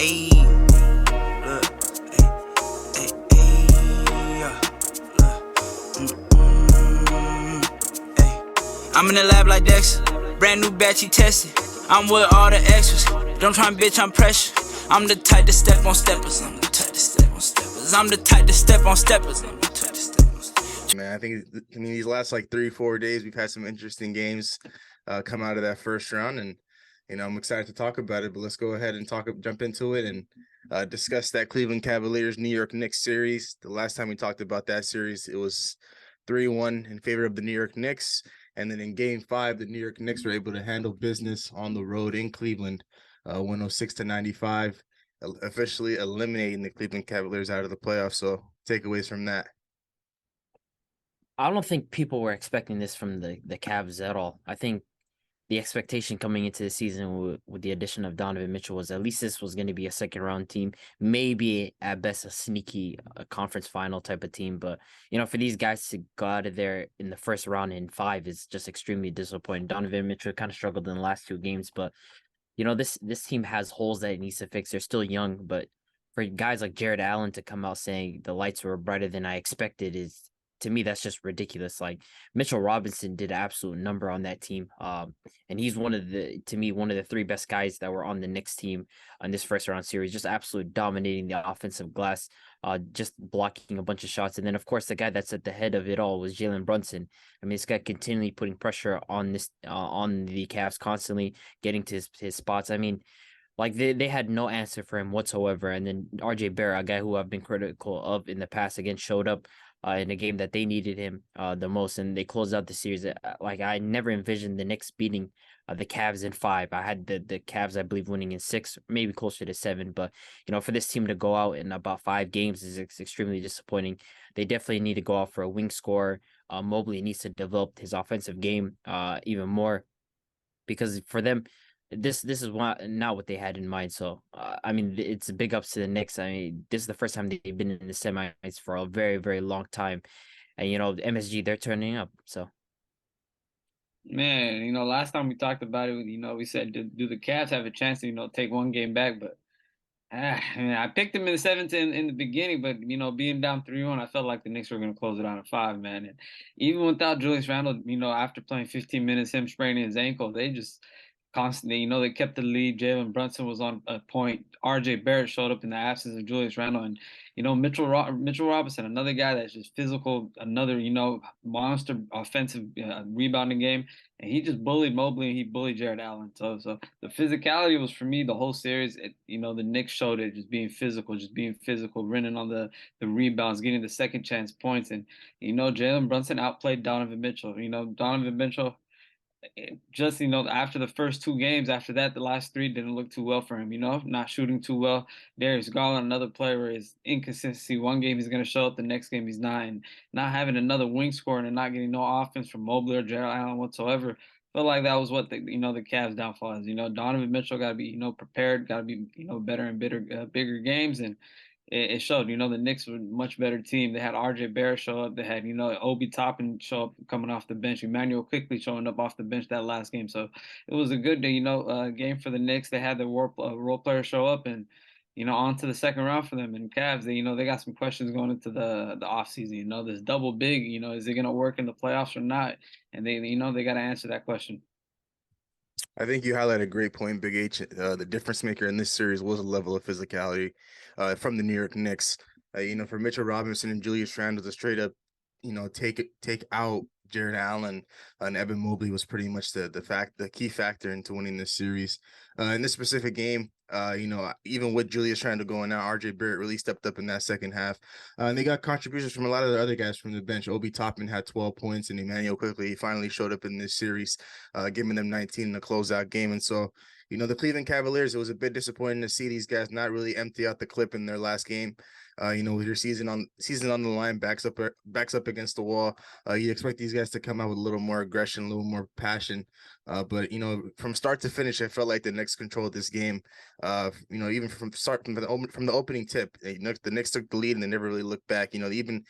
Ayy, look, ayy, ayy, yeah, look, ayy. I'm in the lab like Dexter, brand new batch he tested. I'm with all the extras, don't try and bitch, I'm pressure. I'm the type to step on steppers, I'm the type to step on steppers. I'm the type to step on steppers, I'm the type to step on steppers. Man, I mean, these last like 3-4 days, we've had some interesting games come out of that first round, and I'm excited to talk about it. But let's go ahead and jump into it, and discuss that Cleveland Cavaliers New York Knicks series. The last time we talked about that series, it was 3-1 in favor of the New York Knicks, and then in Game 5, the New York Knicks were able to handle business on the road in Cleveland, 106-95, officially eliminating the Cleveland Cavaliers out of the playoffs. So takeaways from that. I don't think people were expecting this from the Cavs at all. I think the expectation coming into the season with the addition of Donovan Mitchell was at least this was going to be a second round team, maybe at best a sneaky conference final type of team. But for these guys to go out of there in the first round in 5 is just extremely disappointing. Donovan Mitchell kind of struggled in the last 2 games, but this team has holes that it needs to fix. They're still young, but for guys like Jared Allen to come out saying the lights were brighter than I expected is, to me, that's just ridiculous. Like, Mitchell Robinson did an absolute number on that team. And he's one of the 3 best guys that were on the Knicks team on this first round series, just absolutely dominating the offensive glass, just blocking a bunch of shots. And then, of course, the guy that's at the head of it all was Jalen Brunson. I mean, this guy continually putting pressure on on the Cavs, constantly getting to his spots. I mean, like they had no answer for him whatsoever. And then RJ Barrett, a guy who I've been critical of in the past, again showed up in a game that they needed him the most, and they closed out the series. Like, I never envisioned the Knicks beating the Cavs in 5. I had the Cavs, I believe, winning in 6, maybe closer to 7. But for this team to go out in about 5 games is extremely disappointing. They definitely need to go out for a wing scorer. Mobley needs to develop his offensive game even more, because for them, this is not what they had in mind. So I mean, it's a big ups to the Knicks. I mean, this is the first time they've been in the semis for a very, very long time, and the MSG, they're turning up. So Man, last time we talked about it, we said, do the Cavs have a chance to, take one game back? But I picked them in the 7th in the beginning, but being down 3-1, I felt like the Knicks were going to close it out in 5, man. And even without Julius Randle, after playing 15 minutes, him spraining his ankle, they just constantly, they kept the lead. Jalen Brunson was on a point. RJ Barrett showed up in the absence of Julius Randle, and Mitchell Robinson, another guy that's just physical, another monster offensive rebounding game, and he just bullied Mobley and he bullied Jared Allen. So the physicality was, for me, the whole series. The Knicks showed it, just being physical, running on the rebounds, getting the second chance points, and Jalen Brunson outplayed Donovan Mitchell. Donovan Mitchell, just after the first 2 games, after that the last 3 didn't look too well for him, not shooting too well. Darius Garland, another player where his inconsistency, one game he's going to show up, the next game he's not, and not having another wing scorer and not getting no offense from Mobley or Jared Allen whatsoever. Felt like that was what the Cavs downfall is. Donovan Mitchell got to be prepared, got to be better and bigger games, and it showed. The Knicks were a much better team. They had RJ Barrett show up. They had, Obi Toppin show up coming off the bench. Emmanuel quickly showing up off the bench that last game. So it was a good day, game for the Knicks. They had their role players show up, and, on to the second round for them. And Cavs, they got some questions going into the offseason. This double big, is it going to work in the playoffs or not? And they got to answer that question. I think you highlight a great point, Big H. The difference maker in this series was a level of physicality from the New York Knicks. For Mitchell Robinson and Julius Randle to straight up, take out Jared Allen and Evan Mobley was pretty much the key factor into winning this series. In this specific game, even with Julius Randle going out, RJ Barrett really stepped up in that second half. And they got contributions from a lot of the other guys from the bench. Obi Toppin had 12 points, and Emmanuel quickly finally showed up in this series, giving them 19 in the closeout game. And so, the Cleveland Cavaliers, it was a bit disappointing to see these guys not really empty out the clip in their last game. With your season on the line, backs up against the wall, you expect these guys to come out with a little more aggression, a little more passion. But from start to finish, I felt like the Knicks controlled this game. Even from the opening tip, the Knicks took the lead and they never really looked back. Even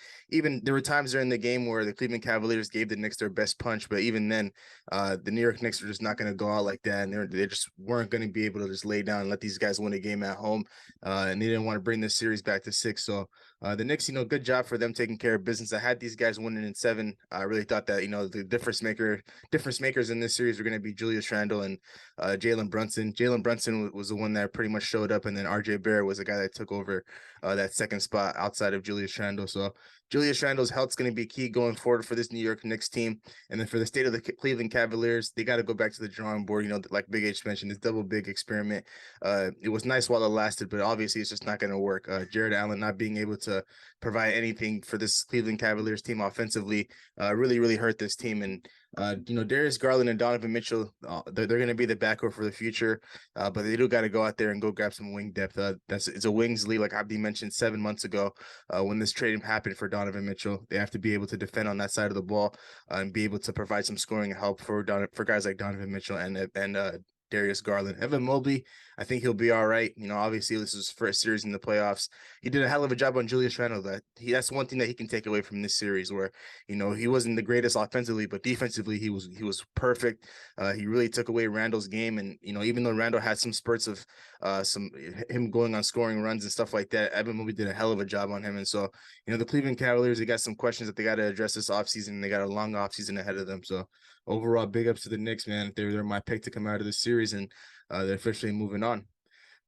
there were times during the game where the Cleveland Cavaliers gave the Knicks their best punch, but even then, the New York Knicks were just not going to go out like that, and they just weren't going to be able to just lay down and let these guys win a game at home. And they didn't want to bring this series back to 6. So the Knicks, good job for them taking care of business. I had these guys winning in 7. I really thought that the difference makers in this series were going to be Julius Randle and Jalen Brunson. Jalen Brunson was the one that pretty much showed up, and then RJ Barrett was the guy that took over that second spot outside of Julius Randle. So Julius Randle's health's going to be key going forward for this New York Knicks team. And then for the state of the Cleveland Cavaliers, they got to go back to the drawing board. Like Big H mentioned, this double big experiment. It was nice while it lasted, but obviously it's just not going to work. Jared Allen not being able to provide anything for this Cleveland Cavaliers team offensively really, really hurt this team. And Darius Garland and Donovan Mitchell, they're going to be the backcourt for the future, but they do got to go out there and go grab some wing depth. It's a wings league, like Abdi mentioned 7 months ago when this trade happened for Donovan Mitchell. They have to be able to defend on that side of the ball and be able to provide some scoring help for guys like Donovan Mitchell and Darius Garland. Evan Mobley, I think he'll be all right. Obviously this is his first series in the playoffs. He did a hell of a job on Julius Randle. That's one thing that he can take away from this series, where he wasn't the greatest offensively, but defensively he was perfect. He really took away Randle's game, and even though Randle had some spurts of him going on scoring runs and stuff like that, Evan Mobley did a hell of a job on him. And so the Cleveland Cavaliers, they got some questions that they got to address this offseason. They got a long offseason ahead of them. So overall, big ups to the Knicks, man. They're my pick to come out of this series, and they're officially moving on.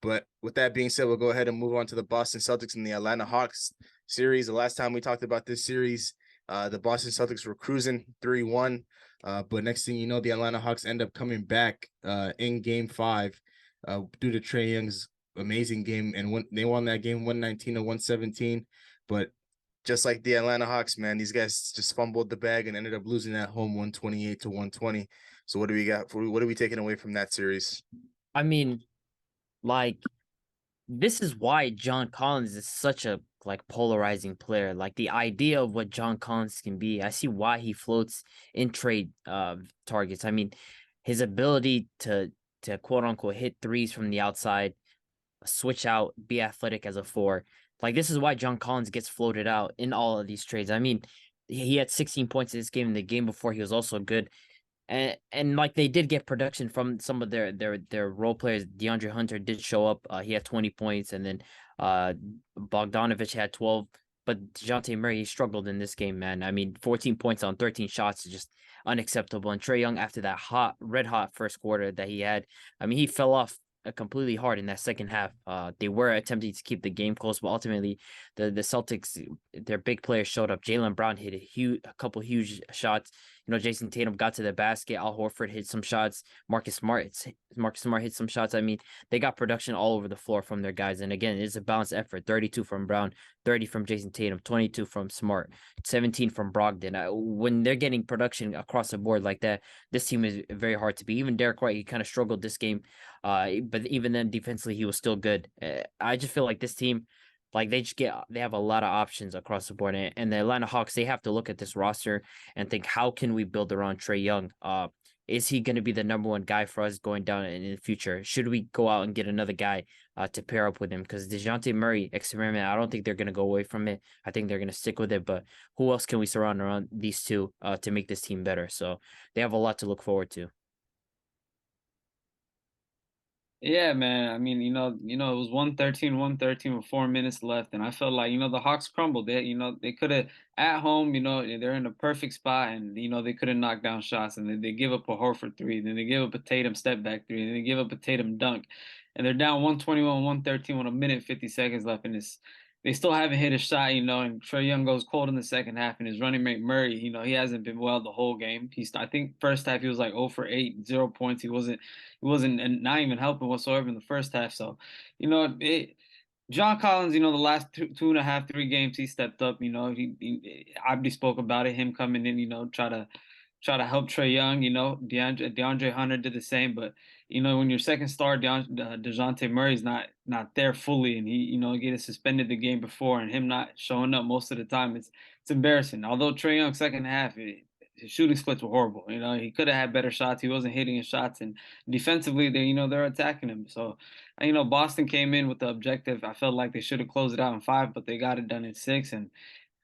But with that being said, we'll go ahead and move on to the Boston Celtics and the Atlanta Hawks series. The last time we talked about this series, the Boston Celtics were cruising 3-1. But next thing you know, the Atlanta Hawks end up coming back in Game 5 due to Trae Young's amazing game. And they won that game 119-117. But just like the Atlanta Hawks, man, these guys just fumbled the bag and ended up losing at home 128-120. So what do we got? What are we taking away from that series? I mean, this is why John Collins is such a polarizing player. Like, the idea of what John Collins can be, I see why he floats in trade targets. I mean, his ability to quote unquote hit threes from the outside, switch out, be athletic as a 4. This is why John Collins gets floated out in all of these trades. I mean, he had 16 points in this game. In the game before, he was also good. And they did get production from some of their role players. DeAndre Hunter did show up. He had 20 points, and then Bogdanovich had 12. But DeJounte Murray, he struggled in this game, man. I mean, 14 points on 13 shots is just unacceptable. And Trae Young, after that red hot first quarter that he had, I mean, he fell off completely hard in that second half. They were attempting to keep the game close, but ultimately the Celtics, their big players showed up. Jaylen Brown hit a couple huge shots. Jason Tatum got to the basket. Al Horford hit some shots. Marcus Smart hit some shots. I mean, they got production all over the floor from their guys. And again, it's a balanced effort. 32 from Brown, 30 from Jason Tatum, 22 from Smart, 17 from Brogdon. When they're getting production across the board like that, this team is very hard to beat. Even Derek White, he kind of struggled this game. But even then, defensively, he was still good. I just feel like this team, they have a lot of options across the board. And the Atlanta Hawks, they have to look at this roster and think, how can we build around Trae Young? Is he going to be the number one guy for us going down in the future? Should we go out and get another guy to pair up with him? Because DeJounte Murray experiment, I don't think they're going to go away from it. I think they're going to stick with it. But who else can we surround around these two to make this team better? So they have a lot to look forward to. Yeah, man. I mean, it was 113 with 4 minutes left, and I felt like, the Hawks crumbled. They could have at home, they're in a perfect spot, and they could have knocked down shots, and they give up a Horford 3, then they give up a Tatum step back 3, then they give up a Tatum dunk, and they're down 121-113 with a minute 50 seconds left, and they still haven't hit a shot, and Trae Young goes cold in the second half, and his running mate Murray, he hasn't been well the whole game. I think first half he was like 0 for 8, 0 points. He wasn't not even helping whatsoever in the first half. So, John Collins, the last two and a half, 3 games he stepped up. Abdi spoke about it, him coming in, try to help Trae Young. DeAndre Hunter did the same, but when your second star DeJounte Murray's not there fully, and he getting suspended the game before, and him not showing up most of the time, it's embarrassing. Although Trae Young second half, his shooting splits were horrible. You know, he could have had better shots. He wasn't hitting his shots, and defensively, they're attacking him. So, Boston came in with the objective. I felt like they should have closed it out in 5, but they got it done in 6. And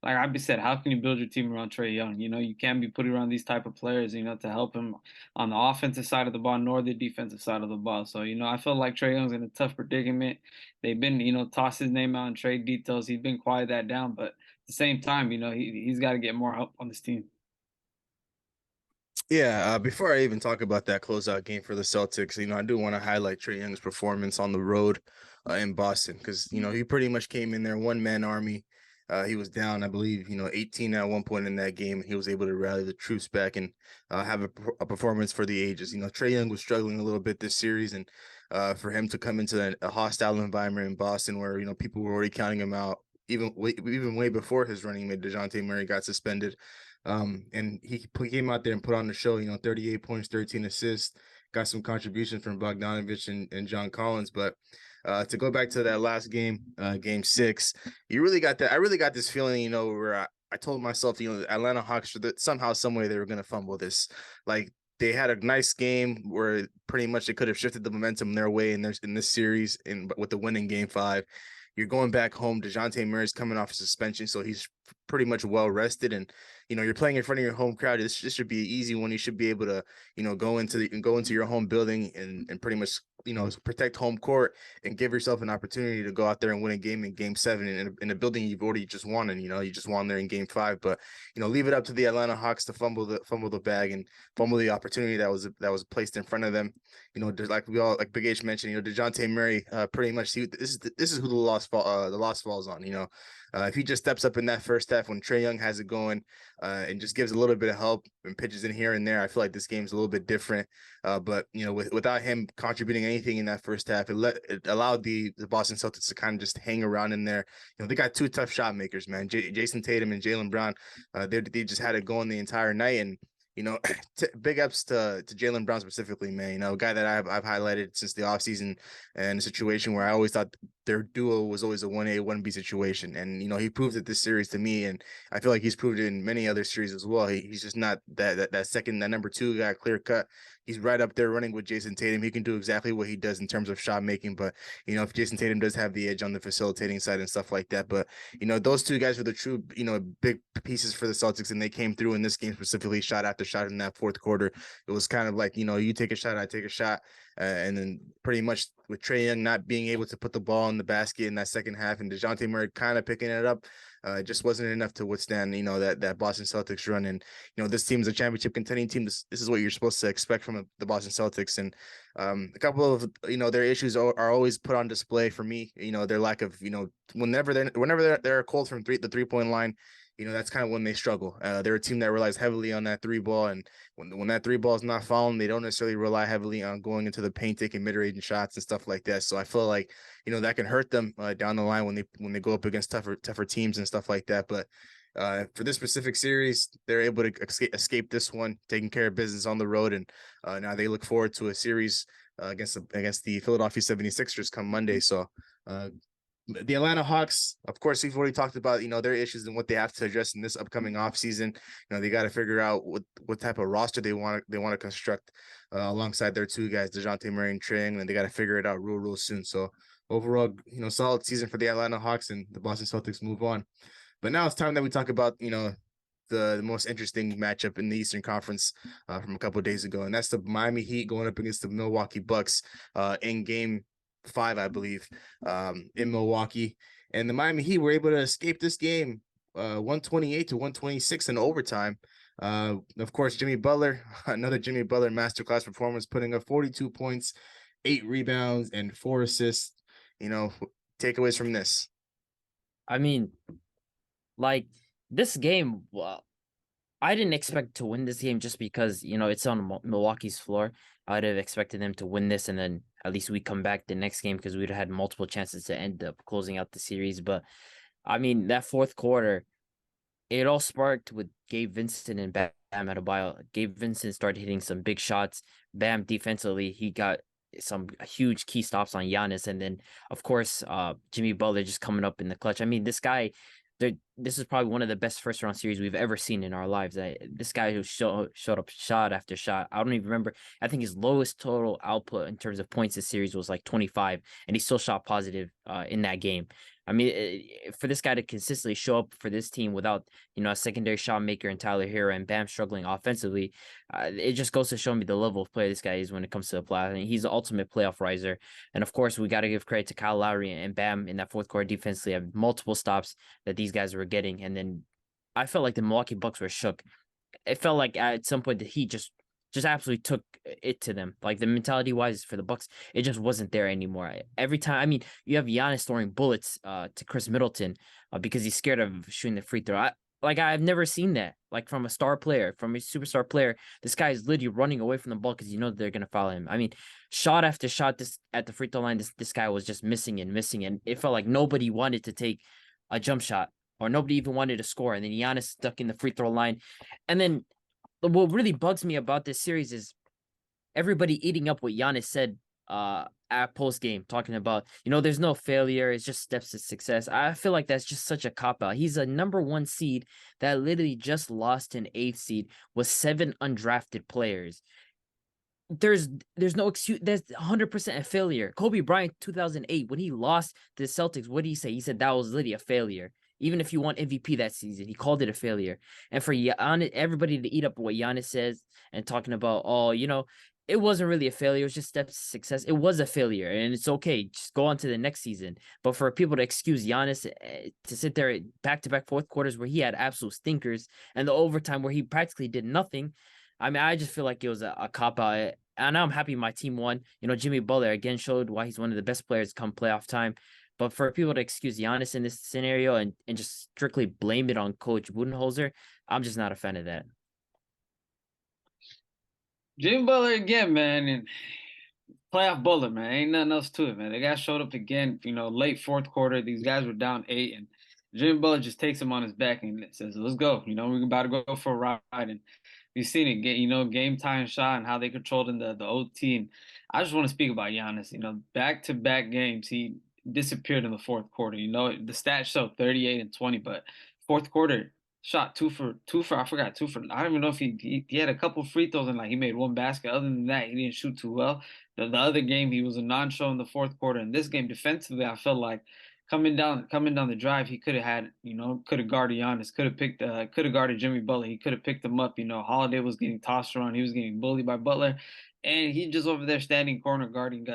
like I said, how can you build your team around Trae Young? You can't be putting around these type of players, to help him on the offensive side of the ball nor the defensive side of the ball. So, I feel like Trae Young's in a tough predicament. They've been, toss his name out in trade details. He's been quiet that down, but at the same time, he's got to get more help on this team. Yeah, before I even talk about that closeout game for the Celtics, I do want to highlight Trae Young's performance on the road in Boston because, he pretty much came in there one-man army. He was down, I believe, 18 at one point in that game. He was able to rally the troops back and have a performance for the ages. Trae Young was struggling a little bit this series, and for him to come into a hostile environment in Boston where, people were already counting him out, even way before his running mate DeJounte Murray got suspended. And he came out there and put on the show, 38 points, 13 assists, got some contributions from Bogdanovich and John Collins. But to go back to that last game, game 6, you really got that. I really got this feeling, where I told myself, the Atlanta Hawks, somehow, some way they were going to fumble this. Like, they had a nice game where pretty much they could have shifted the momentum their way in this series with the winning game 5. You're going back home. DeJounte Murray's coming off a suspension, so he's pretty much well rested. And you're playing in front of your home crowd. This should be an easy one. You should be able to go into your home building and pretty much protect home court and give yourself an opportunity to go out there and win a game in game 7 in a building you've already just won. And you just won there in game 5. But leave it up to the Atlanta Hawks to fumble the bag and fumble the opportunity that was placed in front of them. Like Big H mentioned, DeJounte Murray pretty much this is who the loss falls on. If he just steps up in that first half when Trae Young has it going and just gives a little bit of help and pitches in here and there, I feel like this game's a little bit different. But without him contributing anything in that first half, it allowed the Boston Celtics to kind of just hang around in there. They got 2 tough shot makers, man. Jason Tatum and Jaylen Brown. They just had it going the entire night. And big ups to Jaylen Brown specifically, man. A guy that I've highlighted since the offseason, and a situation where I always thought their duo was always a 1A, 1B situation. And, he proved it this series to me. And I feel like he's proved it in many other series as well. He's just not that second, that number 2 guy, clear cut. He's right up there running with Jason Tatum. He can do exactly what he does in terms of shot making. But, if Jason Tatum does have the edge on the facilitating side and stuff like that. But, those 2 guys were the true, big pieces for the Celtics. And they came through in this game specifically, shot after shot in that fourth quarter. It was kind of like, you take a shot, I take a shot. And then pretty much with Trae Young not being able to put the ball in the basket in that second half and DeJounte Murray kind of picking it up, it just wasn't enough to withstand, that Boston Celtics run. And, this team's a championship contending team. This is what you're supposed to expect from the Boston Celtics. And a couple of, their issues are always put on display for me. Their lack of, whenever they're cold from the 3-point line, that's kind of when they struggle. They're a team that relies heavily on that 3 ball. And when that 3 ball is not falling, they don't necessarily rely heavily on going into the paint, taking mid-range shots and stuff like that. So I feel like, that can hurt them down the line when they go up against tougher teams and stuff like that. But for this specific series, they're able to escape this one, taking care of business on the road. And now they look forward to a series against the Philadelphia 76ers come Monday. So the Atlanta Hawks, of course, we've already talked about, their issues and what they have to address in this upcoming offseason. They got to figure out what type of roster they want to construct alongside their 2 guys, DeJounte Murray and Trae Young, and they got to figure it out real soon. So overall, solid season for the Atlanta Hawks, and the Boston Celtics move on. But now it's time that we talk about, the most interesting matchup in the Eastern Conference from a couple of days ago, and that's the Miami Heat going up against the Milwaukee Bucks in game 5, I believe, in Milwaukee. And the Miami Heat were able to escape this game 128-126 in overtime. Of course, Jimmy Butler, another Jimmy Butler masterclass performance, putting up 42 points, 8 rebounds, and 4 assists. Takeaways from this. I mean, like, this game, well, I didn't expect to win this game just because, it's on Milwaukee's floor. I'd have expected them to win this, and then at least we come back the next game because we'd have had multiple chances to end up closing out the series. But, I mean, that fourth quarter, it all sparked with Gabe Vincent and Bam Adebayo. Gabe Vincent started hitting some big shots. Bam defensively, he got some huge key stops on Giannis. And then, of course, Jimmy Butler just coming up in the clutch. I mean, this guy, this is probably one of the best first round series we've ever seen in our lives. This guy who showed up shot after shot. I don't even remember. I think his lowest total output in terms of points this series was like 25, and he still shot positive in that game. I mean, for this guy to consistently show up for this team without, a secondary shot maker and Tyler Hero and Bam struggling offensively, it just goes to show me the level of play this guy is when it comes to the playoff. I mean, he's the ultimate playoff riser. And of course, we got to give credit to Kyle Lowry and Bam in that fourth quarter defensively. Have multiple stops that these guys were getting. And then I felt like the Milwaukee Bucks were shook. It felt like at some point the Heat just absolutely took it to them. Like the mentality wise for the Bucks, it just wasn't there anymore. Every time, I mean, you have Giannis throwing bullets to Chris Middleton because he's scared of shooting the free throw. I've never seen that. Like from a star player, from a superstar player, this guy is literally running away from the ball because that they're gonna foul him. I mean, shot after shot, this at the free throw line, this guy was just missing, and it felt like nobody wanted to take a jump shot or nobody even wanted to score. And then Giannis stuck in the free throw line, and then what really bugs me about this series is everybody eating up what Giannis said at post game, talking about, there's no failure, it's just steps to success. I feel like that's just such a cop out. He's a number 1 seed that literally just lost an 8th seed with 7 undrafted players. There's no excuse. There's 100% a failure. Kobe Bryant 2008 when he lost to the Celtics, what did he say? He said that was literally a failure. Even if you won MVP that season, he called it a failure. And for everybody to eat up what Giannis says and talking about, it wasn't really a failure. It was just steps to success. It was a failure, and it's okay. Just go on to the next season. But for people to excuse Giannis to sit there back-to-back fourth quarters where he had absolute stinkers and the overtime where he practically did nothing, I mean, I just feel like it was a cop-out. And I'm happy my team won. Jimmy Butler again showed why he's one of the best players come playoff time. But for people to excuse Giannis in this scenario and just strictly blame it on Coach Budenholzer, I'm just not a fan of that. Jimmy Butler again, man, and playoff Butler, man. Ain't nothing else to it, man. The guy showed up again, late fourth quarter. These guys were down 8, and Jimmy Butler just takes him on his back and says, "Let's go." We're about to go for a ride, and we've seen it. Game time shot and how they controlled in the OT. And I just want to speak about Giannis. Back-to-back games, he disappeared in the fourth quarter. The stats show 38 and 20, but fourth quarter shot 2 for I forgot 2 for. I don't even know if he had a couple free throws and like he made 1 basket. Other than that, he didn't shoot too well. The other game he was a non-show in the fourth quarter. In this game defensively, I felt like coming down the drive, he could have guarded Giannis, could have guarded Jimmy Butler. He could have picked him up. Holiday was getting tossed around. He was getting bullied by Butler. And he just over there standing corner guarding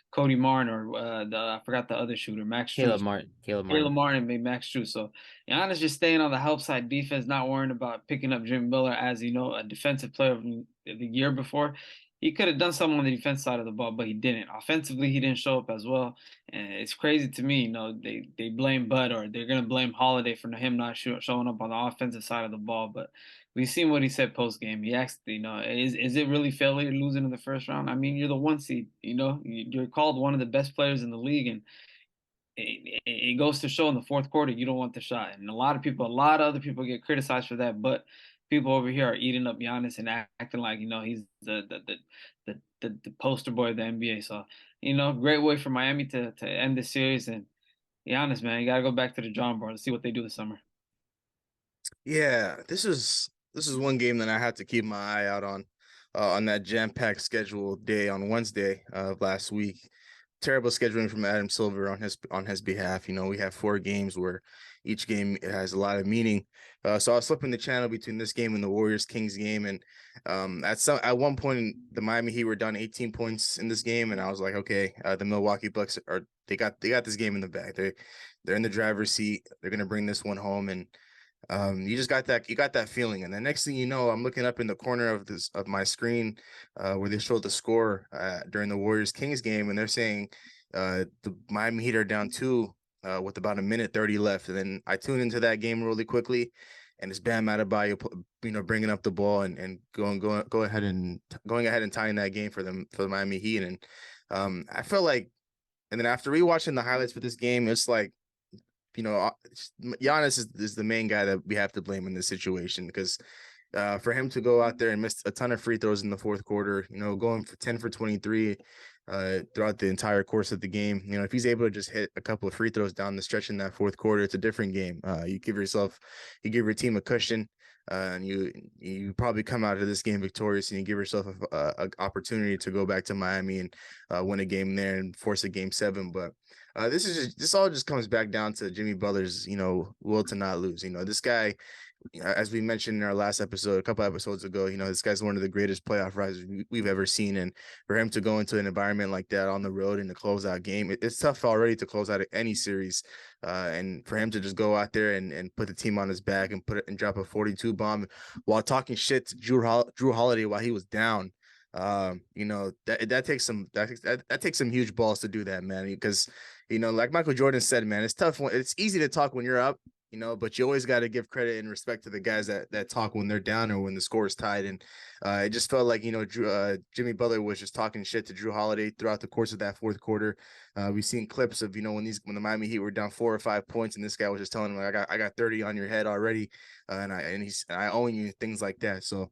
Cody Martin or I forgot the other shooter, Max Strus. Caleb Martin made Max Strus. So Giannis just staying on the help side defense, not worrying about picking up Jimmy Butler as a defensive player of the year before. He could have done something on the defense side of the ball, but he didn't. Offensively, he didn't show up as well. And it's crazy to me, they blame Bud or they're going to blame Holiday for him not showing up on the offensive side of the ball. But we've seen what he said post-game. He asked, is it really failure losing in the first round? I mean, you're the 1 seed, you're called one of the best players in the league. And it goes to show in the fourth quarter, you don't want the shot. And a lot of other people get criticized for that. But people over here are eating up Giannis and acting like he's the poster boy of the NBA. So great way for Miami to end the series. And Giannis, man, you gotta go back to the drawing board and see what they do this summer. Yeah, this is one game that I had to keep my eye out on that jam-packed schedule day on Wednesday of last week. Terrible scheduling from Adam Silver on his behalf. We have 4 games where each game has a lot of meaning. So I was flipping the channel between this game and the Warriors-Kings game, and at one point the Miami Heat were down 18 points in this game, and I was like, okay, the Milwaukee Bucks they got this game in the bag. They're in the driver's seat. They're gonna bring this one home, and you got that feeling. And the next thing you know, I'm looking up in the corner of my screen where they showed the score during the Warriors-Kings game, and they're saying the Miami Heat are down 2 with about 1:30 left. And then I tuned into that game really quickly, and it's Bam Adebayo, bringing up the ball and going ahead and tying that game for the Miami Heat. And I felt like, and then after rewatching the highlights for this game, it's like, Giannis is the main guy that we have to blame in this situation, because for him to go out there and miss a ton of free throws in the fourth quarter, going for 10 for 23, throughout the entire course of the game. You know, if he's able to just hit a couple of free throws down the stretch in that fourth quarter, it's a different game. You give your team a cushion, and you probably come out of this game victorious, and you give yourself a opportunity to go back to Miami and win a game there and force a game 7. But this all just comes back down to Jimmy Butler's, will to not lose. This guy, as we mentioned in our last episode, a couple episodes ago, this guy's one of the greatest playoff risers we've ever seen. And for him to go into an environment like that on the road and to close out game, it's tough already to close out any series. And for him to just go out there and put the team on his back and drop a 42 bomb while talking shit to Drew Holiday while he was down. That takes some huge balls to do that, man, because like Michael Jordan said, man, it's tough. It's easy to talk when you're up, but you always got to give credit and respect to the guys that talk when they're down or when the score is tied. And it just felt like, Jimmy Butler was just talking shit to Drew Holiday throughout the course of that fourth quarter. We've seen clips of, when the Miami Heat were down 4 or 5 points and this guy was just telling him, like, I got 30 on your head already. And I own you, things like that. So,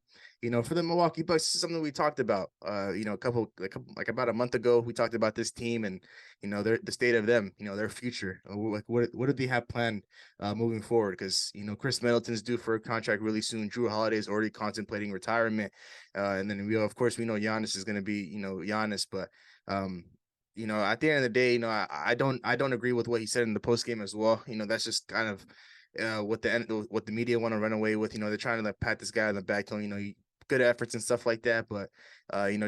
for the Milwaukee Bucks, this is something we talked about, about a month ago. We talked about this team and, the state of them, their future. Like, what do they have planned moving forward? Because, Chris Middleton's due for a contract really soon. Drew Holiday is already contemplating retirement. And then we know Giannis is going to be, Giannis. But, at the end of the day, I don't agree with what he said in the post game as well. That's just kind of what the media want to run away with. They're trying to like pat this guy on the back, telling good efforts and stuff like that, but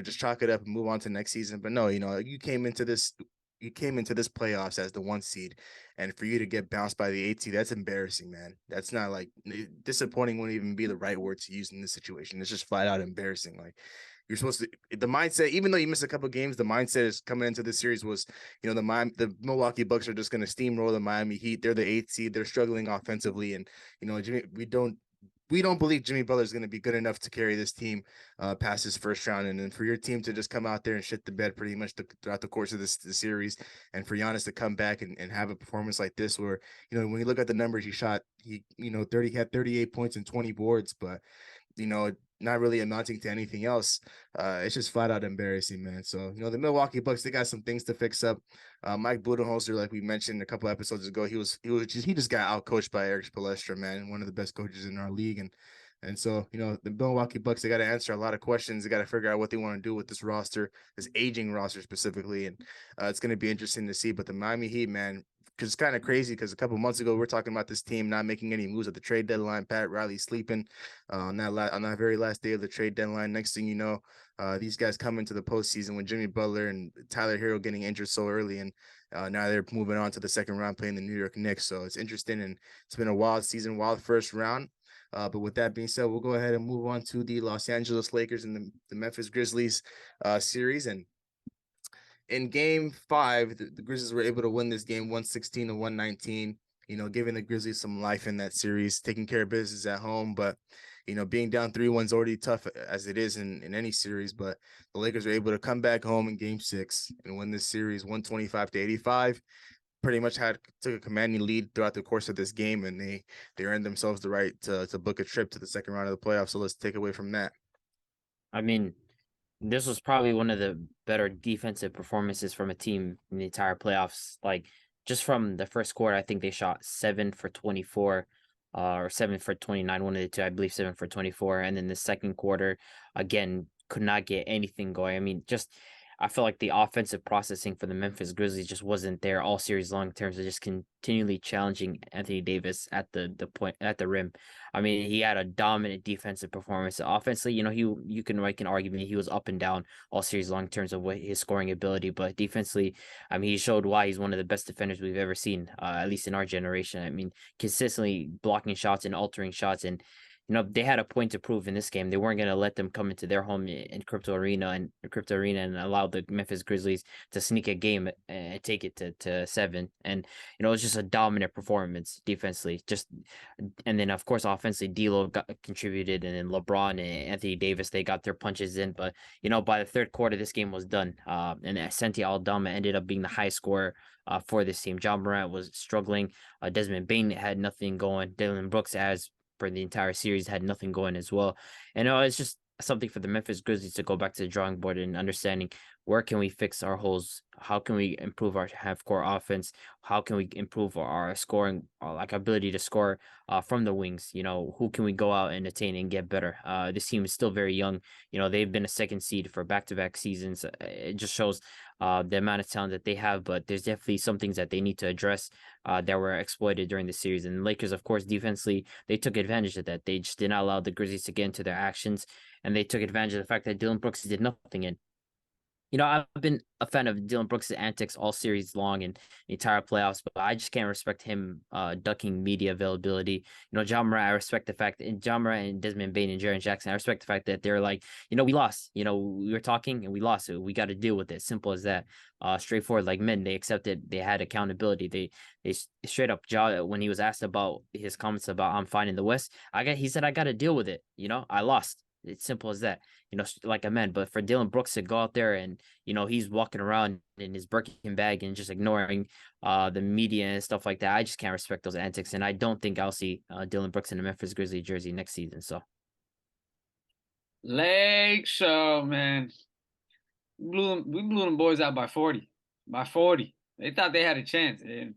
just chalk it up and move on to next season. But no, you came into this playoffs as the 1 seed, and for you to get bounced by the 8 seed, that's embarrassing, man. That's not like disappointing wouldn't even be the right word to use in this situation. It's just flat out embarrassing. Like, you're supposed to, the mindset, even though you missed a couple of games, the mindset is coming into this series was, the Milwaukee Bucks are just going to steamroll the Miami Heat. They're the 8th seed. They're struggling offensively. And, Jimmy, we don't believe Jimmy Butler is going to be good enough to carry this team past his first round. And then for your team to just come out there and shit the bed pretty much throughout the course of the series, and for Giannis to come back and have a performance like this where, when you look at the numbers, he had 38 points and 20 boards, but, not really amounting to anything else. It's just flat out embarrassing, man. So, the Milwaukee Bucks, they got some things to fix up. Mike Budenholzer, like we mentioned a couple episodes ago, he just got out coached by Eric Spoelstra, man, one of the best coaches in our league. And so, the Milwaukee Bucks, they got to answer a lot of questions. They got to figure out what they want to do with this roster, this aging roster specifically. And it's going to be interesting to see. But the Miami Heat, man, because it's kind of crazy because a couple months ago we were talking about this team not making any moves at the trade deadline. Pat Riley sleeping on that very last day of the trade deadline. Next thing you know, these guys come into the postseason with Jimmy Butler and Tyler Hero getting injured so early, and now they're moving on to the second round playing the New York Knicks. So it's interesting, and it's been a wild season, wild first round. But with that being said, we'll go ahead and move on to the Los Angeles Lakers and the Memphis Grizzlies series. And in game 5, the Grizzlies were able to win this game 116-119, giving the Grizzlies some life in that series, taking care of business at home. But, being down 3-1 is already tough as it is in any series. But the Lakers were able to come back home in game 6 and win this series 125-85. Pretty much took a commanding lead throughout the course of this game, and they earned themselves the right to book a trip to the second round of the playoffs. So let's take away from that. I mean, this was probably one of the better defensive performances from a team in the entire playoffs. Like, just from the first quarter, I think they shot 7 for 24, or 7 for 29, one of the two, I believe 7 for 24. And then the second quarter, again, could not get anything going. I mean, I feel like the offensive processing for the Memphis Grizzlies just wasn't there all series long in terms of just continually challenging Anthony Davis at the point at the rim. I mean, he had a dominant defensive performance. Offensively, you can make an argument he was up and down all series long in terms of his scoring ability, but defensively, I mean, he showed why he's one of the best defenders we've ever seen, at least in our generation. I mean, consistently blocking shots and altering shots, and they had a point to prove in this game. They weren't going to let them come into their home in Crypto Arena and allow the Memphis Grizzlies to sneak a game and take it to 7. And, it was just a dominant performance defensively. And then, of course, offensively, D'Lo contributed, and then LeBron and Anthony Davis, they got their punches in. But, by the third quarter, this game was done. And Santi Aldama ended up being the high scorer for this team. John Morant was struggling. Desmond Bane had nothing going. Dylan Brooks, as for the entire series, had nothing going as well. And it's just something for the Memphis Grizzlies to go back to the drawing board and understanding where can we fix our holes, how can we improve our half court offense, how can we improve our scoring, like ability to score from the wings. Who can we go out and attain and get better? This team is still very young. They've been a second seed for back-to-back seasons. It just shows the amount of talent that they have, but there's definitely some things that they need to address that were exploited during the series. And the Lakers, of course, defensively, they took advantage of that. They just did not allow the Grizzlies to get into their actions, and they took advantage of the fact that Dylan Brooks did nothing. And I've been a fan of Dylan Brooks' antics all series long and the entire playoffs, but I just can't respect him ducking media availability. Ja Morant, I respect the fact that Ja Morant and Desmond Bane and Jaren Jackson, I respect the fact that they're like, we lost. We were talking and we lost. We got to deal with it. Simple as that. Straightforward, like men. They accepted. They had accountability. They straight up, Ja, when he was asked about his comments about I'm fine in the West, he said I got to deal with it. I lost. It's simple as that, like I meant. But for Dylan Brooks to go out there and, he's walking around in his Birkin bag and just ignoring the media and stuff like that, I just can't respect those antics. And I don't think I'll see Dylan Brooks in a Memphis Grizzlies jersey next season. So, Lake Show, man. We blew them boys out by 40. By 40. They thought they had a chance. And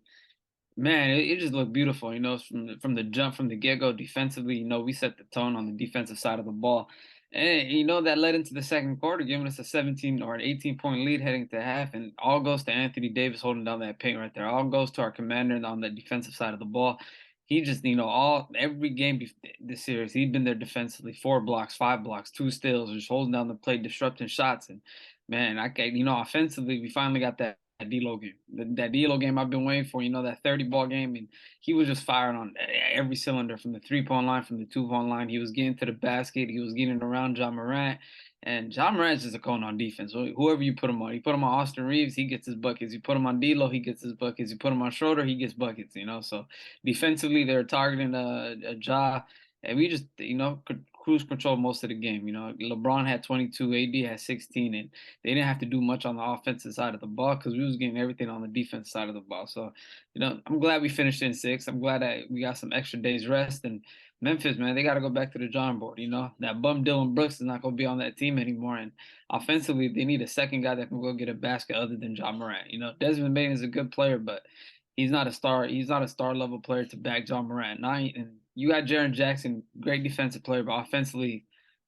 man, it just looked beautiful, from the jump, from the get-go defensively. We set the tone on the defensive side of the ball. And, that led into the second quarter, giving us a 17 or an 18-point lead heading to half. And all goes to Anthony Davis holding down that paint right there. All goes to our commander on the defensive side of the ball. He just, every game this series, he'd been there defensively, 4 blocks, 5 blocks, 2 steals, just holding down the plate, disrupting shots. And, man, offensively, we finally got that D'Lo game. That D'Lo game I've been waiting for, that 30-ball game, and he was just firing on every cylinder from the 3-point line, from the 2-point line. He was getting to the basket. He was getting around Ja Morant. And Ja Morant's just a cone on defense. Whoever you put him on. You put him on Austin Reeves, he gets his buckets. You put him on D'Lo, he gets his buckets. You put him on Schroeder, he gets buckets, So defensively, they're targeting Ja. And we just, could cruise control most of the game. LeBron had 22, AD had 16, and they didn't have to do much on the offensive side of the ball because we was getting everything on the defense side of the ball. So, I'm glad we finished in 6. I'm glad that we got some extra days rest. And Memphis, man, they got to go back to the drawing board. That bum Dylan Brooks is not going to be on that team anymore. And offensively, they need a second guy that can go get a basket other than Ja Morant. Desmond Bane is a good player, but he's not a star. He's not a star level player to back Ja Morant. And you got Jaren Jackson, great defensive player, but offensively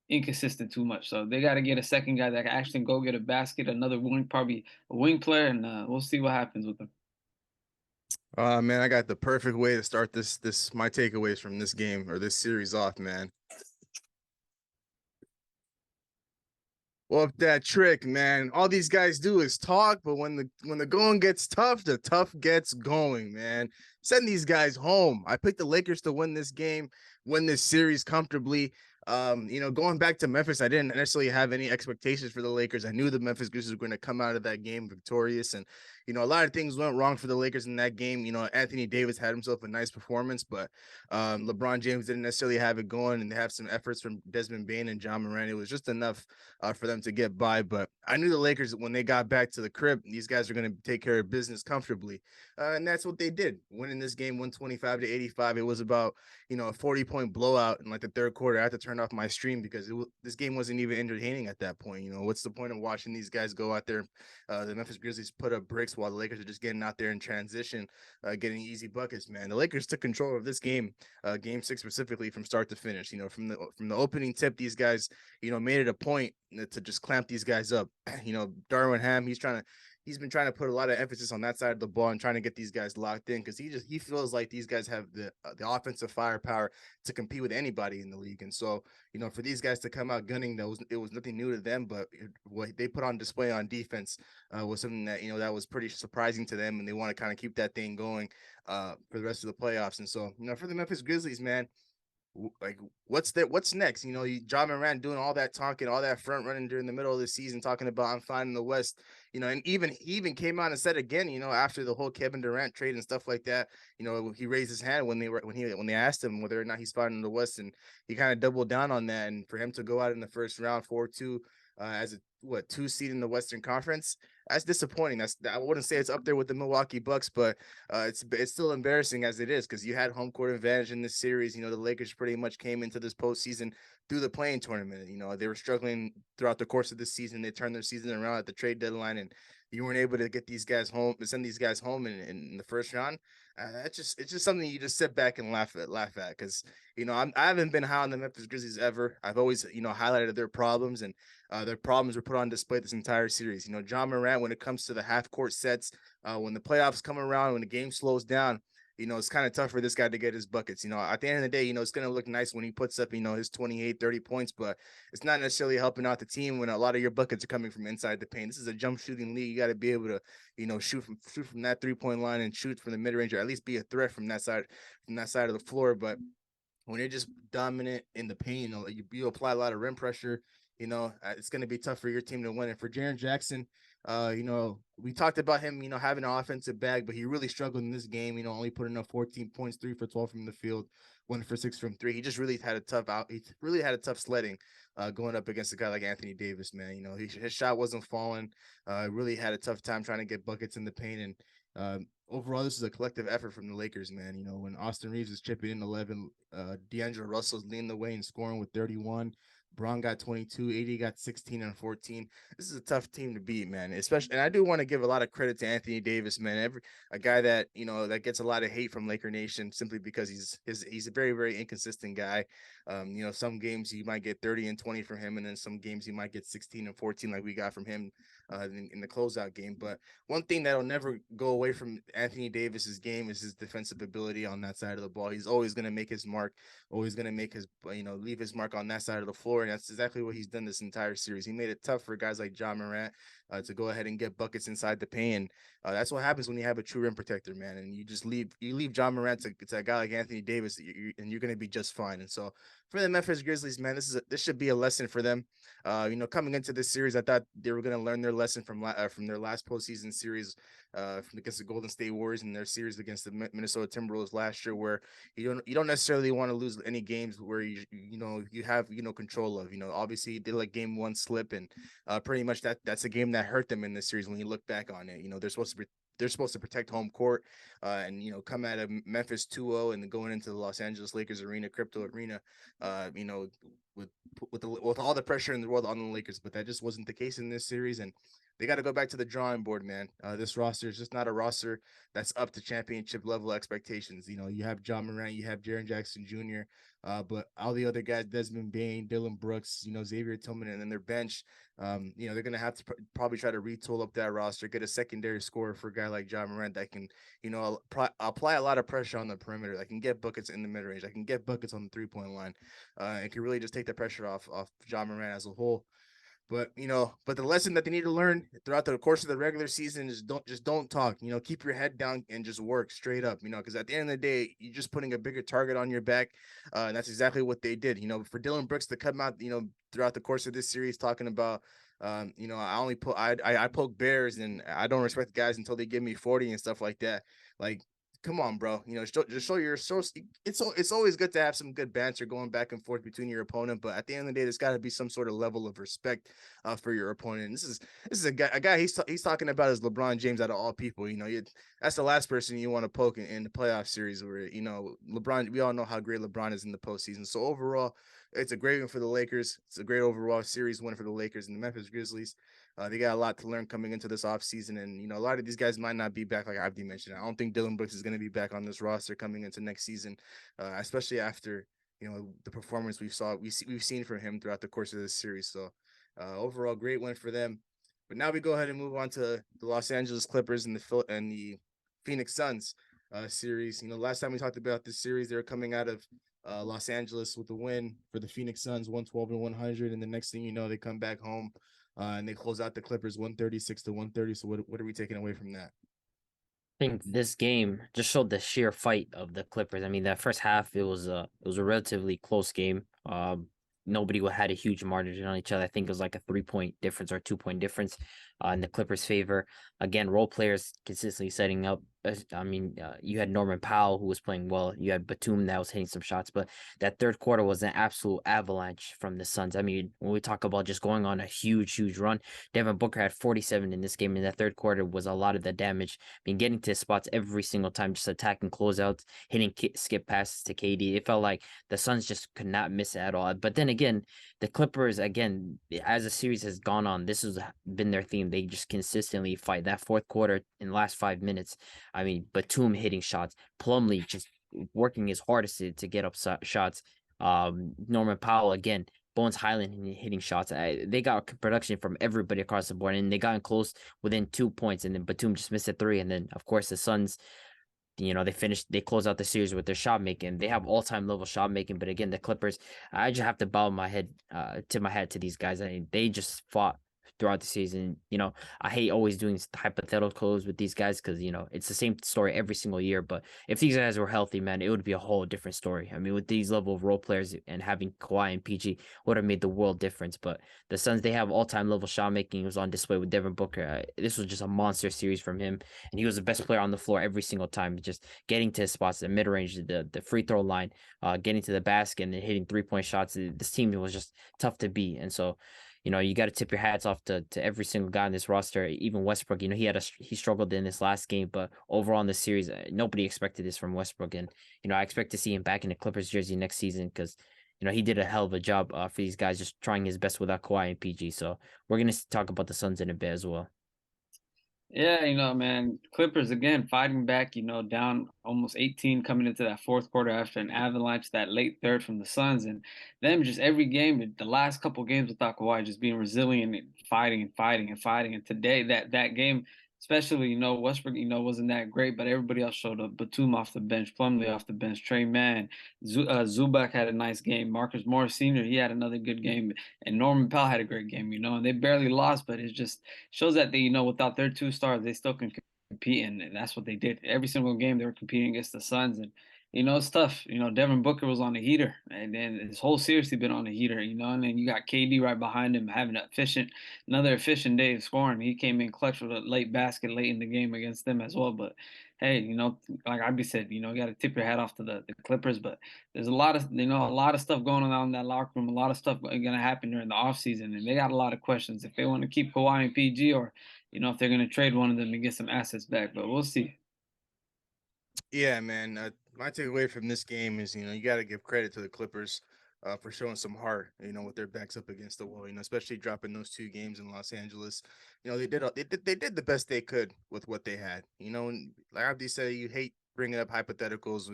inconsistent too much. So they got to get a second guy that can actually go get a basket, another wing, probably a wing player, and we'll see what happens with them. Man, I got the perfect way to start this my takeaways from this game or this series off, man. Well, that trick, man. All these guys do is talk, but when the going gets tough, the tough gets going, man. Send these guys home. I picked the Lakers to win this game, win this series comfortably. Going back to Memphis, I didn't necessarily have any expectations for the Lakers. I knew the Memphis Grizzlies were going to come out of that game victorious, and a lot of things went wrong for the Lakers in that game. Anthony Davis had himself a nice performance, but LeBron James didn't necessarily have it going, and they have some efforts from Desmond Bane and Ja Morant. It was just enough for them to get by. But I knew the Lakers, when they got back to the crib, these guys are going to take care of business comfortably, and that's what they did. Winning this game 125-85. It was about a 40-point blowout in like the third quarter. I had to turn off my stream because this game wasn't even entertaining at that point. What's the point of watching these guys go out there? The Memphis Grizzlies put up bricks while the Lakers are just getting out there in transition, getting easy buckets, man. The Lakers took control of this game, game 6 specifically, from start to finish. From the opening tip, these guys, made it a point to just clamp these guys up. Darvin Ham, he's been trying to put a lot of emphasis on that side of the ball and trying to get these guys locked in because he feels like these guys have the offensive firepower to compete with anybody in the league. And so, for these guys to come out gunning, it was nothing new to them, but what they put on display on defense was something that, that was pretty surprising to them, and they want to kind of keep that thing going for the rest of the playoffs. And so, for the Memphis Grizzlies, man, like what's next? Ja Morant doing all that talking, all that front running during the middle of the season, talking about I'm fine in the West, and he even came out and said again, after the whole Kevin Durant trade and stuff like that, he raised his hand when they asked him whether or not he's fine in the West, and he kind of doubled down on that. And for him to go out in the first round 4-2 as a 2 seed in the Western Conference, that's disappointing. I wouldn't say it's up there with the Milwaukee Bucks, but it's still embarrassing as it is, because you had home court advantage in this series. You know, the Lakers pretty much came into this postseason through the playing tournament. You know, they were struggling throughout the course of this season. They turned their season around at the trade deadline, and you weren't able to get these guys home, send these guys home in the first round. It's just something you just sit back and laugh at, because you know I haven't been high on the Memphis Grizzlies ever. I've always highlighted their problems, and their problems were put on display this entire series. You know, John Morant, when it comes to the half court sets, when the playoffs come around, when the game slows down, you know, it's kind of tough for this guy to get his buckets. You know, at the end of the day, you know, it's going to look nice when he puts up, his 28, 30 points, but it's not necessarily helping out the team when a lot of your buckets are coming from inside the paint. This is a jump shooting league. You got to be able to, shoot from that 3-point line and shoot from the mid range, or at least be a threat from that side of the floor. But when you're just dominant in the paint, you apply a lot of rim pressure. It's going to be tough for your team to win. And for Jaren Jackson, we talked about him, having an offensive bag, but he really struggled in this game. Only putting up 14 points, 3 for 12 from the field, 1 for 6 from 3. He just really had a tough sledding going up against a guy like Anthony Davis, man. His shot wasn't falling. Really had a tough time trying to get buckets in the paint. And overall, this is a collective effort from the Lakers, man. When Austin Reeves is chipping in 11, D'Angelo Russell's leading the way and scoring with 31. Braun got 22, AD got 16 and 14. This is a tough team to beat, man. Especially, and I do want to give a lot of credit to Anthony Davis, man. A guy that that gets a lot of hate from Laker Nation simply because he's a very, very inconsistent guy. Some games you might get 30 and 20 from him, and then some games you might get 16 and 14 like we got from him in the closeout game. But one thing that'll never go away from Anthony Davis's game is his defensive ability on that side of the ball. He's always going to make his mark, always going to make his leave his mark on that side of the floor. And that's exactly what he's done this entire series. He made it tough for guys like John Morant to go ahead and get buckets inside the paint. And that's what happens when you have a true rim protector, man. And you just leave John Morant to a guy like Anthony Davis, and you're going to be just fine. And so for the Memphis Grizzlies, man, this should be a lesson for them. Coming into this series, I thought they were going to learn their lesson from their last postseason series against the Golden State Warriors and their series against the Minnesota Timberwolves last year, where you don't necessarily want to lose any games where you have control of. Obviously they let game 1 slip, and pretty much that's a game that hurt them in this series when you look back on it. They're supposed to protect home court and come out of Memphis 2-0 and then going into the Los Angeles Lakers arena, Crypto Arena, with all the pressure in the world on the Lakers. But that just wasn't the case in this series, and they got to go back to the drawing board, man. This roster is just not a roster that's up to championship level expectations. You have John Morant, you have Jaren Jackson Jr., but all the other guys, Desmond Bane, Dylan Brooks, Xavier Tillman, and then their bench, they're going to have to probably try to retool up that roster, get a secondary scorer for a guy like John Morant that can, apply a lot of pressure on the perimeter, that can get buckets in the mid-range, that can get buckets on the 3-point line, and can really just take the pressure off John Morant as a whole. But the lesson that they need to learn throughout the course of the regular season is don't talk. Keep your head down and just work straight up. Because at the end of the day, you're just putting a bigger target on your back, and that's exactly what they did. For Dylan Brooks to come out, throughout the course of this series talking about, I poke bears and I don't respect the guys until they give me 40 and stuff like that. Like, come on, bro. Just show your source. It's always good to have some good banter going back and forth between your opponent, but at the end of the day, there's got to be some sort of level of respect for your opponent. And this is a guy he's talking about as LeBron James out of all people. That's the last person you want to poke in the playoff series where LeBron. We all know how great LeBron is in the postseason. So overall, it's a great win for the Lakers. It's a great overall series win for the Lakers and the Memphis Grizzlies. They got a lot to learn coming into this offseason. And, a lot of these guys might not be back, like Abdi mentioned. I don't think Dylan Brooks is going to be back on this roster coming into next season, especially after, the performance we've seen from him throughout the course of this series. So overall, great win for them. But now we go ahead and move on to the Los Angeles Clippers and the Phoenix Suns series. Last time we talked about this series, they were coming out of Los Angeles with a win for the Phoenix Suns, 112-100. And the next thing you know, they come back home. And they close out the Clippers 136-130. So what are we taking away from that? I think this game just showed the sheer fight of the Clippers. I mean, that first half it was a relatively close game. Nobody had a huge margin on each other. I think it was like a 3-point difference or 2-point difference in the Clippers' favor. Again, role players consistently setting up you had Norman Powell who was playing well. You had Batum that was hitting some shots, but that third quarter was an absolute avalanche from the Suns. I mean, when we talk about just going on a huge, huge run, Devin Booker had 47 in this game, and that third quarter was a lot of the damage. I mean, getting to spots every single time, just attacking closeouts, hitting skip passes to KD. It felt like the Suns just could not miss at all. But then again, the Clippers, again, as the series has gone on, this has been their theme. They just consistently fight. That fourth quarter in the last 5 minutes, I mean, Batum hitting shots, Plumlee just working his hardest to get up shots. Norman Powell again, Bones Highland hitting shots. They got production from everybody across the board, and they got close within 2 points. And then Batum just missed a three, and then of course the Suns, they close out the series with their shot making. They have all-time level shot making, but again, the Clippers, I just have to bow my head to these guys. I mean, they just fought throughout the season. I hate always doing hypotheticals with these guys because it's the same story every single year. But if these guys were healthy, man, it would be a whole different story. I mean, with these level of role players and having Kawhi and PG would have made the world difference. But the Suns, they have all-time level shot making. It was on display with Devin Booker. This was just a monster series from him, and he was the best player on the floor every single time. Just getting to his spots, the mid range, the free throw line, getting to the basket, and then hitting 3-point shots. This team was just tough to beat, and so you got to tip your hats off to every single guy on this roster. Even Westbrook, he struggled in this last game, but overall in the series, nobody expected this from Westbrook, and I expect to see him back in the Clippers jersey next season because he did a hell of a job for these guys, just trying his best without Kawhi and PG. So we're gonna talk about the Suns in a bit as well. Yeah, man, Clippers again fighting back, down almost 18 coming into that fourth quarter after an avalanche that late third from the Suns, and them just every game, the last couple games without Kawhi, just being resilient and fighting and fighting and fighting. And today, that game, especially, Westbrook, wasn't that great, but everybody else showed up. Batum off the bench, Plumlee off the bench, Trey Mann, Zubac had a nice game, Marcus Morris Sr., he had another good game, and Norman Powell had a great game, and they barely lost, but it just shows that they, without their two stars, they still can compete, and that's what they did. Every single game they were competing against the Suns, and it's tough. Devin Booker was on the heater, and then his whole series he been on the heater. And then you got KD right behind him having another efficient day of scoring. He came in clutch with a late basket late in the game against them as well. But hey, like Ib said, you got to tip your hat off to the Clippers. But there's a lot of stuff going on in that locker room. A lot of stuff going to happen during the offseason, and they got a lot of questions if they want to keep Kawhi and PG, or if they're going to trade one of them and get some assets back. But we'll see. Yeah, man. My takeaway from this game is, you got to give credit to the Clippers for showing some heart, with their backs up against the wall, especially dropping those 2 games in Los Angeles. They did the best they could with what they had, and like Abdi said, you hate bringing up hypotheticals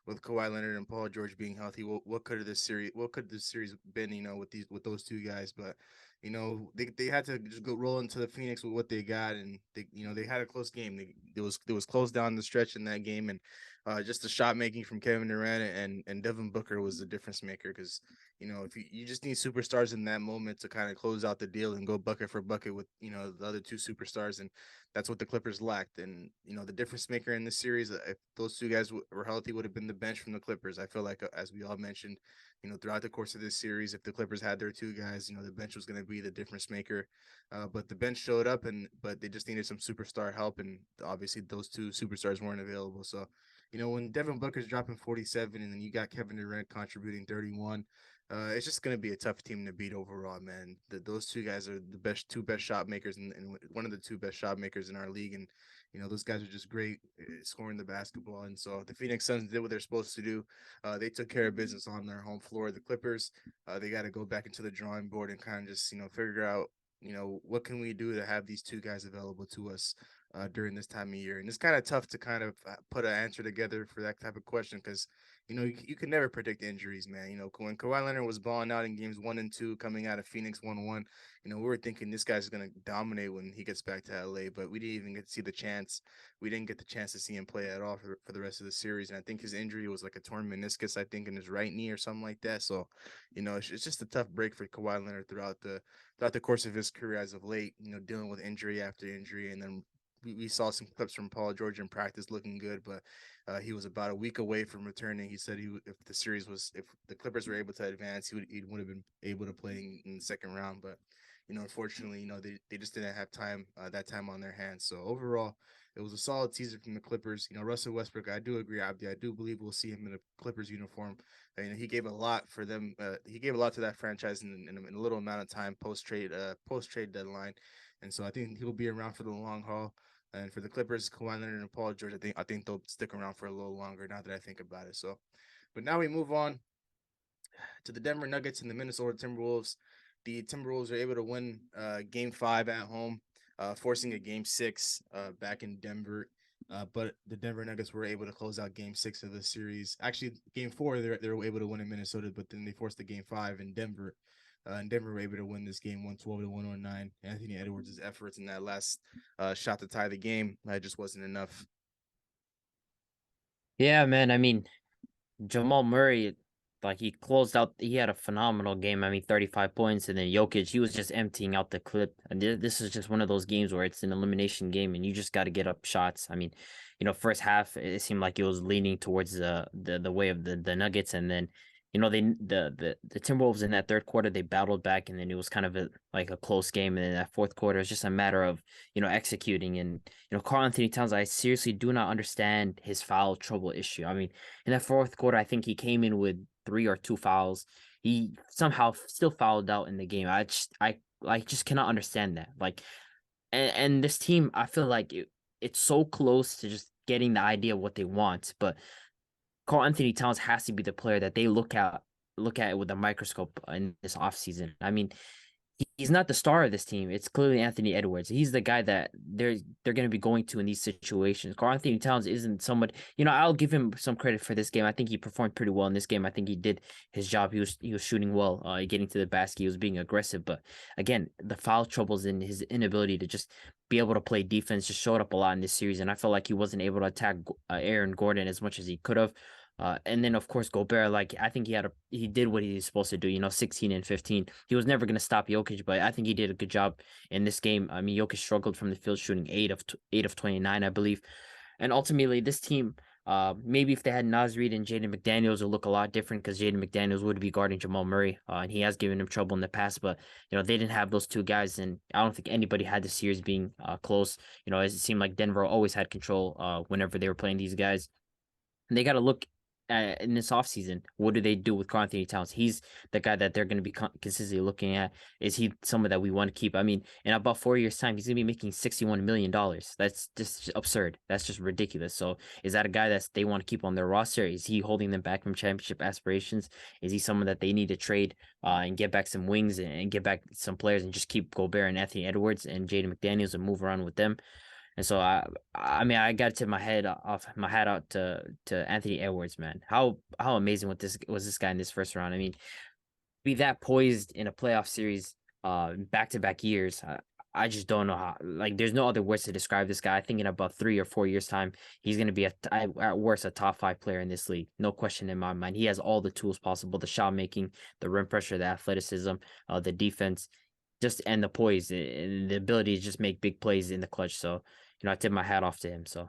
with Kawhi Leonard and Paul George being healthy. What could this series been, with those 2 guys? But they had to just go roll into the Phoenix with what they got, and they had a close game. It was close down the stretch in that game, and just the shot making from Kevin Durant and Devin Booker was the difference maker because if you just need superstars in that moment to kind of close out the deal and go bucket for bucket with the other 2 superstars, and that's what the Clippers lacked. And the difference maker in this series, if those 2 guys were healthy, would have been the bench from the Clippers. I feel like, as we all mentioned, throughout the course of this series, if the Clippers had their 2 guys, the bench was going to be the difference maker. But the bench showed up, but they just needed some superstar help, and obviously those 2 superstars weren't available. So, when Devin Booker's dropping 47 and then you got Kevin Durant contributing 31, it's just going to be a tough team to beat overall, man. Those 2 guys are the 2 best shot makers and one of the 2 best shot makers in our league. And, those guys are just great scoring the basketball. And so the Phoenix Suns did what they're supposed to do. They took care of business on their home floor. The Clippers, they got to go back into the drawing board and kind of just, figure out, what can we do to have these 2 guys available to us during this time of year. And it's kind of tough to kind of put an answer together for that type of question because, you can never predict injuries, man. When Kawhi Leonard was balling out in games 1 and 2 coming out of Phoenix 1-1, we were thinking this guy's going to dominate when he gets back to LA, but we didn't even get to see the chance. We didn't get the chance to see him play at all for the rest of the series. And I think his injury was like a torn meniscus, I think, in his right knee or something like that. So, it's just a tough break for Kawhi Leonard throughout the course of his career as of late, dealing with injury after injury. And then we saw some clips from Paul George in practice looking good, but he was about a week away from returning. He said if the Clippers were able to advance, he would have been able to play in the second round. But unfortunately, they just didn't have that time on their hands. So overall, it was a solid season from the Clippers. Russell Westbrook, I do agree, Abdi. I do believe we'll see him in a Clippers uniform. He gave a lot for them. He gave a lot to that franchise in a little amount of time post trade deadline, and so I think he'll be around for the long haul. And for the Clippers, Kawhi Leonard and Paul George, I think they'll stick around for a little longer. Now that I think about it, but now we move on to the Denver Nuggets and the Minnesota Timberwolves. The Timberwolves are able to win Game 5 at home, forcing a Game 6 back in Denver. But the Denver Nuggets were able to close out Game 6 of the series. Actually, Game 4 they were able to win in Minnesota, but then they forced the Game 5 in Denver. And Denver were able to win this game 112 to 109. Anthony Edwards' efforts in that last shot to tie the game just wasn't enough. Yeah, man. I mean, Jamal Murray, like he closed out. He had a phenomenal game. I mean, 35 points, and then Jokic, he was just emptying out the clip. And this is just one of those games where it's an elimination game, and you just got to get up shots. I mean, first half it seemed like it was leaning towards the way of the Nuggets, and then the Timberwolves in that third quarter they battled back, and then it was kind of like a close game. And in that fourth quarter, it's just a matter of executing. And Karl Anthony Towns, I seriously do not understand his foul trouble issue. I mean, in that fourth quarter, I think he came in with 3 or 2 fouls. He somehow still fouled out in the game. I just cannot understand that. Like, and this team, I feel like it's so close to just getting the idea of what they want, but Karl Anthony Towns has to be the player that they look at with a microscope in this offseason. I mean, he's not the star of this team. It's clearly Anthony Edwards. He's the guy that they're going to be going to in these situations. Karl Anthony Towns isn't someone, I'll give him some credit for this game. I think he performed pretty well in this game. I think he did his job. He was shooting well, getting to the basket. He was being aggressive. But again, the foul troubles and his inability to just be able to play defense just showed up a lot in this series. And I felt like he wasn't able to attack Aaron Gordon as much as he could have. And then of course Gobert, like I think he did what he's supposed to do, 16 and 15. He was never going to stop Jokic, but I think he did a good job in this game. I mean, Jokic struggled from the field shooting 8 of 29, I believe. And ultimately this team, maybe if they had Naz Reid and Jaden McDaniels, it would look a lot different because Jaden McDaniels would be guarding Jamal Murray, and he has given him trouble in the past. But they didn't have those two guys, and I don't think anybody had the series being close. It seemed like Denver always had control whenever they were playing these guys. And they got to look in this offseason, what do they do with Karl Anthony Towns? He's the guy that they're going to be consistently looking at. Is he someone that we want to keep? I mean, in about 4 years' time, he's going to be making $61 million. That's just absurd. That's just ridiculous. So is that a guy that they want to keep on their roster? Is he holding them back from championship aspirations? Is he someone that they need to trade and get back some wings and get back some players and just keep Gobert and Anthony Edwards and Jaden McDaniels and move around with them? And so I mean, I got to tip my hat out to Anthony Edwards, man. How amazing was this guy in this first round? I mean, be that poised in a playoff series, back-to-back years. I just don't know how. Like, there's no other words to describe this guy. I think in about 3 or 4 years' time, he's going to be at worst a top 5 player in this league. No question in my mind. He has all the tools possible: the shot making, the rim pressure, the athleticism, the defense, and the poise and the ability to just make big plays in the clutch. So, I tip my hat off to him. So,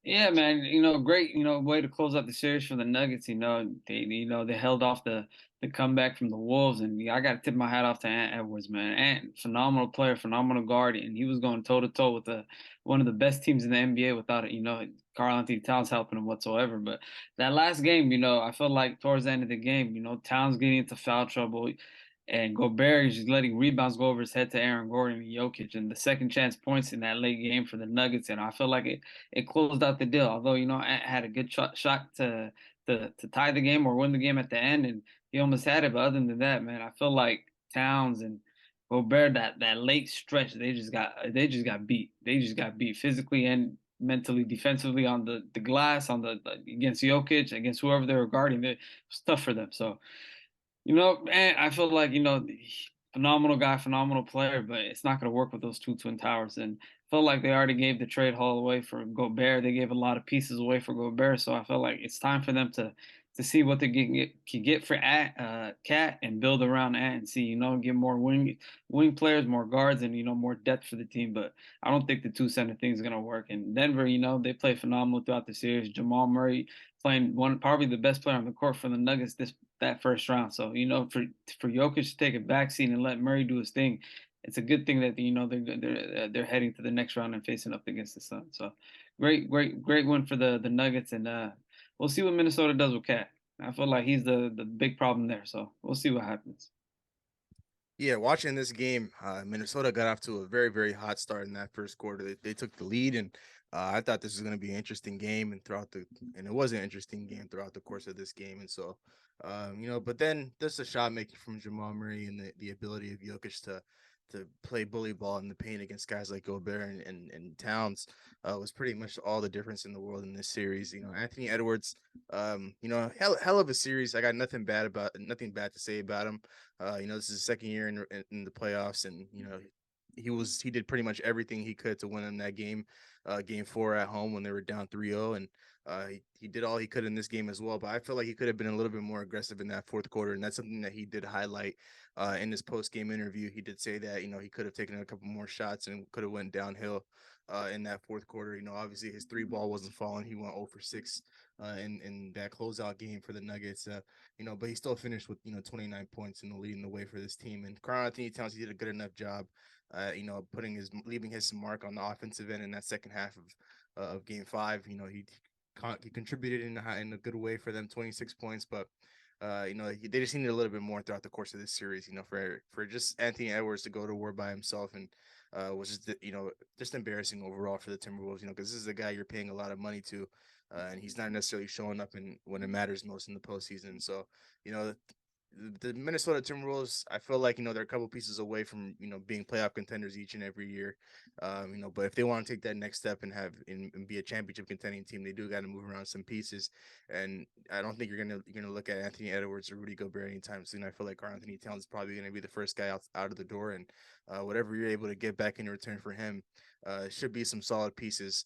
yeah, man, great, way to close out the series for the Nuggets. They held off the comeback from the Wolves, and I got to tip my hat off to Ant Edwards, man. Ant, phenomenal player, phenomenal guard, and he was going toe to toe with one of the best teams in the NBA without Karl Anthony Towns helping him whatsoever. But that last game, I felt like towards the end of the game, Towns getting into foul trouble. And Gobert is just letting rebounds go over his head to Aaron Gordon and Jokic, and the second chance points in that late game for the Nuggets. And I feel like it closed out the deal. Although Ant had a good shot to tie the game or win the game at the end, and he almost had it. But other than that, man, I feel like Towns and Gobert, that late stretch, they just got beat. They just got beat physically and mentally, defensively on the glass, against Jokic, against whoever they were guarding. It was tough for them. So. And I feel like, phenomenal guy, phenomenal player, but it's not going to work with those two Twin Towers. And I felt like they already gave the trade haul away for Gobert. They gave a lot of pieces away for Gobert. So I felt like it's time for them to see what they can get for Cat and build around Ant and see, get more wing players, more guards, and, more depth for the team. But I don't think the two center thing is going to work. And Denver, they play phenomenal throughout the series. Jamal Murray playing probably the best player on the court for the Nuggets that first round. So, for Jokic to take a backseat and let Murray do his thing, it's a good thing that they're heading to the next round and facing up against the Suns. So great win for the Nuggets, and we'll see what Minnesota does with Cat. I feel like he's the big problem there, so we'll see what happens. Yeah, watching this game, Minnesota got off to a very, very hot start in that first quarter. They took the lead, and I thought this was going to be an interesting game, and it was an interesting game throughout the course of this game. And so, but then there's a shot making from Jamal Murray and the ability of Jokic to play bully ball in the paint against guys like Gobert and Towns was pretty much all the difference in the world in this series. Anthony Edwards, hell of a series. I got nothing bad to say about him. This is his second year in the playoffs, and he did pretty much everything he could to win in that game, game 4 at home when they were down 3-0, and he did all he could in this game as well. But I feel like he could have been a little bit more aggressive in that fourth quarter, and that's something that he did highlight in his post-game interview. He did say that he could have taken a couple more shots and could have went downhill in that fourth quarter. Obviously his 3-ball wasn't falling. He went 0 for 6 in that closeout game for the Nuggets. But he still finished with 29 points and leading the way for this team. And Karl-Anthony Towns, he did a good enough job, leaving his mark on the offensive end in that second half of Game 5. He contributed in a good way for them, 26 points, but they just needed a little bit more throughout the course of this series. For just Anthony Edwards to go to war by himself and was just embarrassing overall for the Timberwolves. Because this is a guy you're paying a lot of money to, and he's not necessarily showing up when it matters most in the postseason. So the Minnesota Timberwolves, I feel like they're a couple pieces away from being playoff contenders each and every year. But if they want to take that next step and be a championship contending team, they do got to move around some pieces. And I don't think you're gonna look at Anthony Edwards or Rudy Gobert anytime soon. I feel like Karl-Anthony Towns is probably gonna be the first guy out of the door, and whatever you're able to get back in return for him should be some solid pieces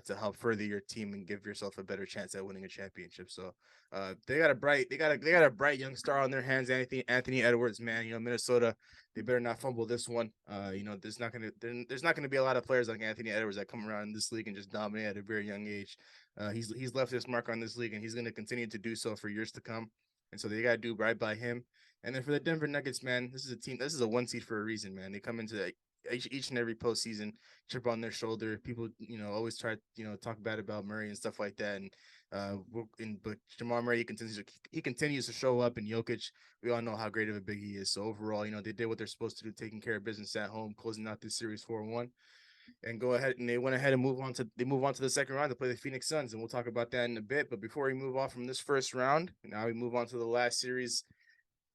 to help further your team and give yourself a better chance at winning a championship. So they got a bright young star on their hands, Anthony Edwards, man. Minnesota, they better not fumble this one. There's not gonna be a lot of players like Anthony Edwards that come around in this league and just dominate at a very young age. He's left his mark on this league, and he's gonna continue to do so for years to come. And so they gotta do right by him. And then for the Denver Nuggets, man, this is a 1 seed for a reason, man. They come into each and every postseason, chip on their shoulder. People, always try, talk bad about Murray and stuff like that. But Jamal Murray, he continues to show up, and Jokic, we all know how great of a big he is. So overall, they did what they're supposed to do, taking care of business at home, closing out this series 4-1, and they went ahead and move on to the second round to play the Phoenix Suns, and we'll talk about that in a bit. But before we move off from this first round, now we move on to the last series,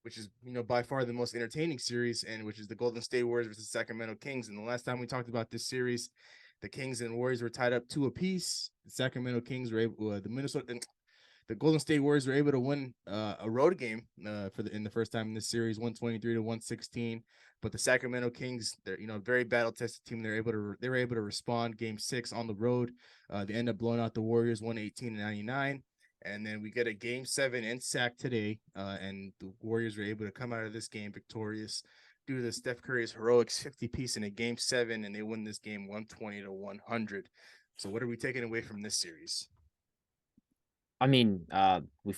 which is, by far the most entertaining series, and which is the Golden State Warriors versus Sacramento Kings. And the last time we talked about this series, the Kings and Warriors were tied up 2 apiece. The Sacramento Kings were able, the Golden State Warriors were able to win a road game in the first time in this series, 123-116. But the Sacramento Kings, they're very battle tested team. They were able to respond. Game 6 on the road, they end up blowing out the Warriors 118-99. And then we get a Game 7 in Sac today, and the Warriors were able to come out of this game victorious due to Steph Curry's heroics 50-piece in a Game 7, and they win this game 120-100. So what are we taking away from this series? I mean, we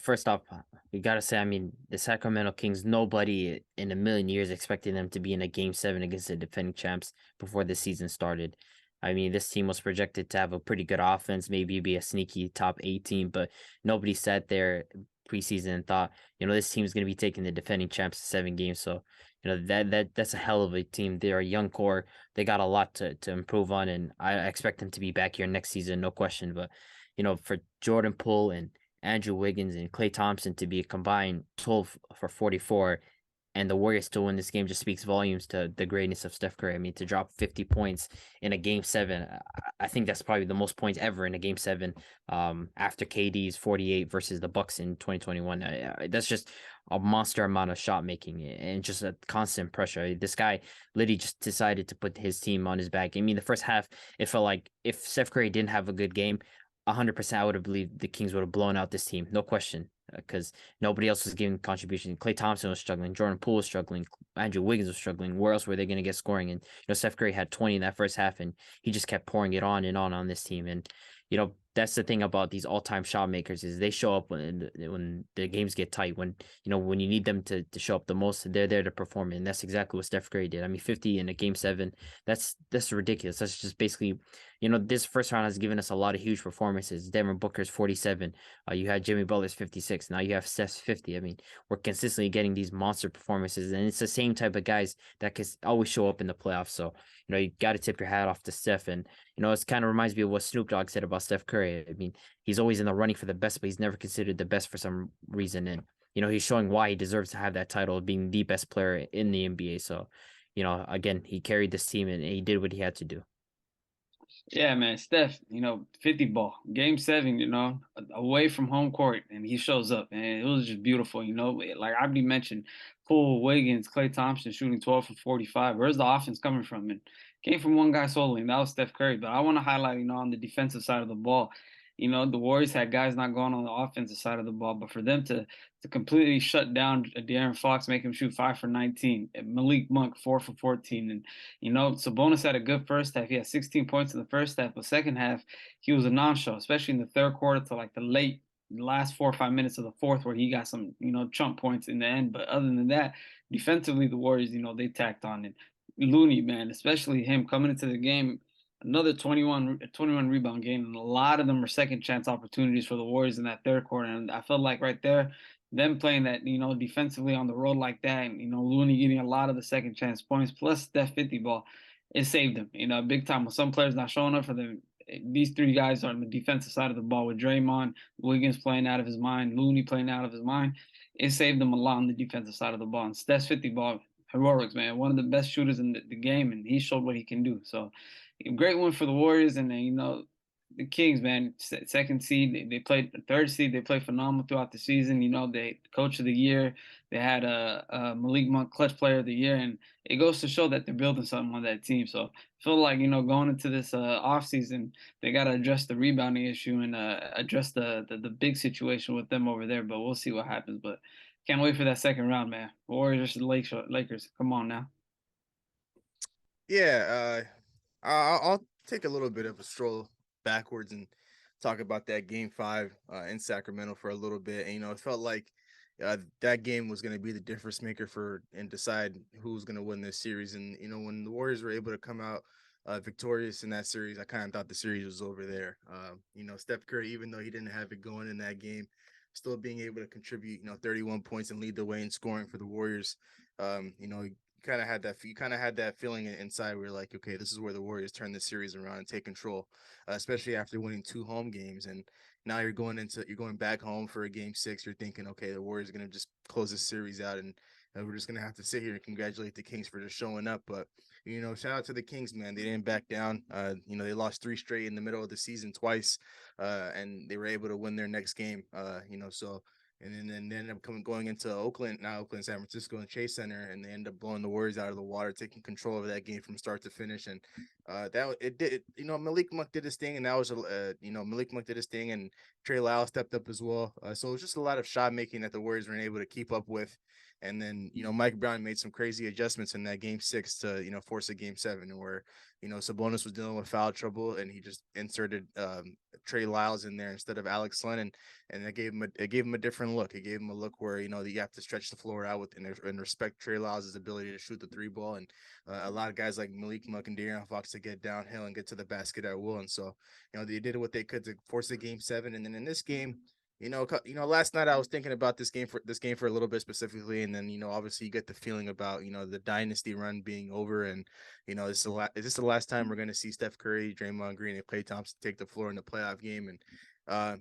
gotta say, the Sacramento Kings, nobody in a million years expected them to be in a Game 7 against the defending champs before the season started. This team was projected to have a pretty good offense, maybe be a sneaky top 8 team, but nobody sat there preseason and thought, this team is going to be taking the defending champs to 7 games. So, that's a hell of a team. They're a young core. They got a lot to improve on, and I expect them to be back here next season, no question. But, for Jordan Poole and Andrew Wiggins and Klay Thompson to be a combined 12 for 44, and the Warriors to win this game just speaks volumes to the greatness of Steph Curry. To drop 50 points in a Game 7, I think that's probably the most points ever in a Game 7 after KD's 48 versus the Bucks in 2021. That's just a monster amount of shot making and just a constant pressure. This guy literally just decided to put his team on his back. The first half, it felt like if Steph Curry didn't have a good game, 100% I would have believed the Kings would have blown out this team. No question. Because nobody else was giving contribution. Klay Thompson was struggling. Jordan Poole was struggling. Andrew Wiggins was struggling. Where else were they going to get scoring? And, Steph Curry had 20 in that first half, and he just kept pouring it on and on this team. And, that's the thing about these all-time shot makers is they show up when the games get tight, when when you need them to show up the most, they're there to perform, and that's exactly what Steph Curry did. I mean, 50 in a game 7, that's ridiculous. That's just basically, this first round has given us a lot of huge performances. Devin Booker's 47, you had Jimmy Butler's 56, now you have Steph's 50. I mean, we're consistently getting these monster performances, and it's the same type of guys that can always show up in the playoffs. So you got to tip your hat off to Steph. And it kind of reminds me of what Snoop Dogg said about Steph Curry. I mean, he's always in the running for the best, but he's never considered the best for some reason. And he's showing why he deserves to have that title of being the best player in the NBA. So again, he carried this team and he did what he had to do. Yeah, man, Steph, 50 ball, game 7, away from home court, and he shows up, and it was just beautiful, like Abdi mentioned, Poole, Wiggins, Klay Thompson shooting 12 for 45. Where's the offense coming from? And came from one guy solely, and that was Steph Curry. But I want to highlight, on the defensive side of the ball, the Warriors had guys not going on the offensive side of the ball, but for them to completely shut down De'Aaron Fox, make him shoot 5 for 19, and Malik Monk 4 for 14, and Sabonis had a good first half. He had 16 points in the first half, but second half he was a non-show, especially in the third quarter to like the last 4 or 5 minutes of the fourth, where he got some chump points in the end. But other than that, defensively the Warriors they tacked on it. Looney, man, especially him coming into the game. Another 21 rebound game, and a lot of them were second chance opportunities for the Warriors in that third quarter. And I felt like right there, them playing that, defensively on the road like that, and, Looney getting a lot of the second chance points, plus Steph 50 ball, it saved them, big time. With some players not showing up for them, these 3 guys are on the defensive side of the ball with Draymond, Wiggins playing out of his mind, Looney playing out of his mind. It saved them a lot on the defensive side of the ball. And Steph's 50 ball, heroics, man. One of the best shooters in the game, and he showed what he can do. So, great win for the Warriors. And then, the Kings, man, second seed, they played third seed. They played phenomenal throughout the season. They coach of the year. They had a Malik Monk clutch player of the year, and it goes to show that they're building something on that team. So I feel like going into this offseason, they got to address the rebounding issue and address the big situation with them over there. But we'll see what happens. But can't wait for that second round, man. Warriors versus Lakers. Come on now. Yeah, I'll take a little bit of a stroll backwards and talk about that game 5 in Sacramento for a little bit. And, it felt like that game was going to be the difference maker and decide who's going to win this series. And, when the Warriors were able to come out victorious in that series, I kind of thought the series was over there. Steph Curry, even though he didn't have it going in that game, still being able to contribute, 31 points and lead the way in scoring for the Warriors. You kind of had that feeling inside where you're like, okay, this is where the Warriors turn this series around and take control, especially after winning 2 home games. And now you're going back home for a game 6. You're thinking, okay, the Warriors are going to just close this series out, and we're just going to have to sit here and congratulate the Kings for just showing up. But, shout out to the Kings, man. They didn't back down. They lost 3 straight in the middle of the season twice, and they were able to win their next game, so. And then they ended up going into Oakland, San Francisco, and Chase Center, and they end up blowing the Warriors out of the water, taking control of that game from start to finish. And Malik Monk did his thing, and that was Malik Monk did his thing, and Trey Lyles stepped up as well. So it was just a lot of shot making that the Warriors weren't able to keep up with. And then Mike Brown made some crazy adjustments in that game 6 to force a game 7, where Sabonis was dealing with foul trouble, and he just inserted Trey Lyles in there instead of Alex Len, and it gave him a different look. It gave him a look where you have to stretch the floor out and respect Trey Lyles' ability to shoot the 3 ball, and a lot of guys like Malik Monk and De'Aaron Fox to get downhill and get to the basket at will. And so they did what they could to force the game 7. And then in this game, last night I was thinking about this game for a little bit specifically, and then obviously you get the feeling about the dynasty run being over, and is this the last time we're going to see Steph Curry, Draymond Green, and Klay Thompson take the floor in the playoff game? And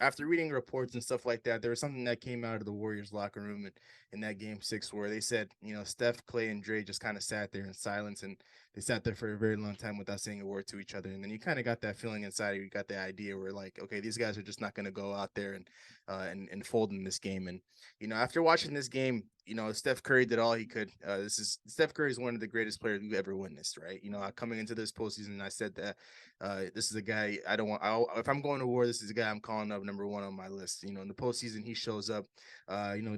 after reading reports and stuff like that, there was something that came out of the Warriors locker room in that game 6 where they said Steph, Klay, and Dre just kind of sat there in silence, and they sat there for a very long time without saying a word to each other. And then you kind of got that feeling inside you, got the idea where like, okay, these guys are just not going to go out there and fold in this game. And after watching this game, Steph Curry did all he could. Steph Curry is one of the greatest players we've ever witnessed, right? Coming into this postseason, I said that this is a guy if I'm going to war, this is a guy I'm calling up number 1 on my list. In the postseason, he shows up.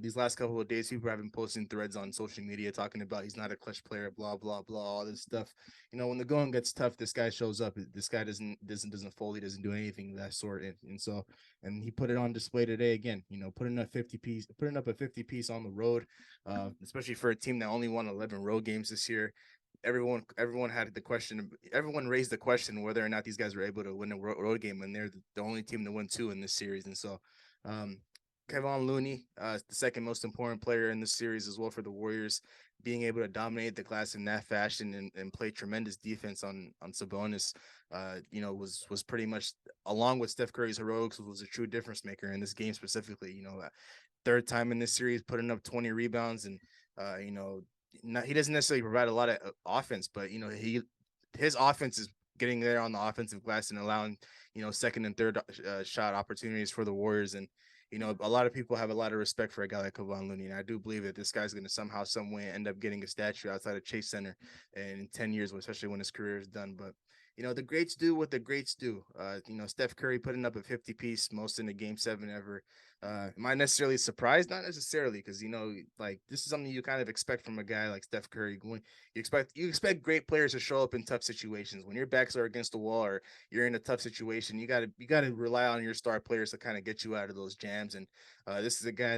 These last couple of days, people have been posting threads on social media talking about he's not a clutch player, blah, blah, blah, all this stuff. tough. When the going gets tough, this guy shows up. This guy doesn't fold. He doesn't do anything of that sort. And he put it on display today again. Putting up a 50 piece on the road, especially for a team that only won 11 road games this year. Everyone raised the question whether or not these guys were able to win a road game, and they're the only team to win 2 in this series. And so, Kevon Looney, the second most important player in this series as well for the Warriors, being able to dominate the glass in that fashion and play tremendous defense on Sabonis, was pretty much, along with Steph Curry's heroics, was a true difference maker in this game specifically. Third time in this series, putting up 20 rebounds, and he doesn't necessarily provide a lot of offense, but his offense is getting there on the offensive glass and allowing second and third shot opportunities for the Warriors. And a lot of people have a lot of respect for a guy like Kevon Looney, and I do believe that this guy's going to somehow, some way, end up getting a statue outside of Chase Center in 10 years, especially when his career is done. But the greats do what the greats do. Steph Curry putting up a 50 piece, most in a game 7 ever. Am I necessarily surprised? Not necessarily, because this is something you kind of expect from a guy like Steph Curry. When you expect great players to show up in tough situations. When your backs are against the wall or you're in a tough situation, you gotta rely on your star players to kind of get you out of those jams. And this is a guy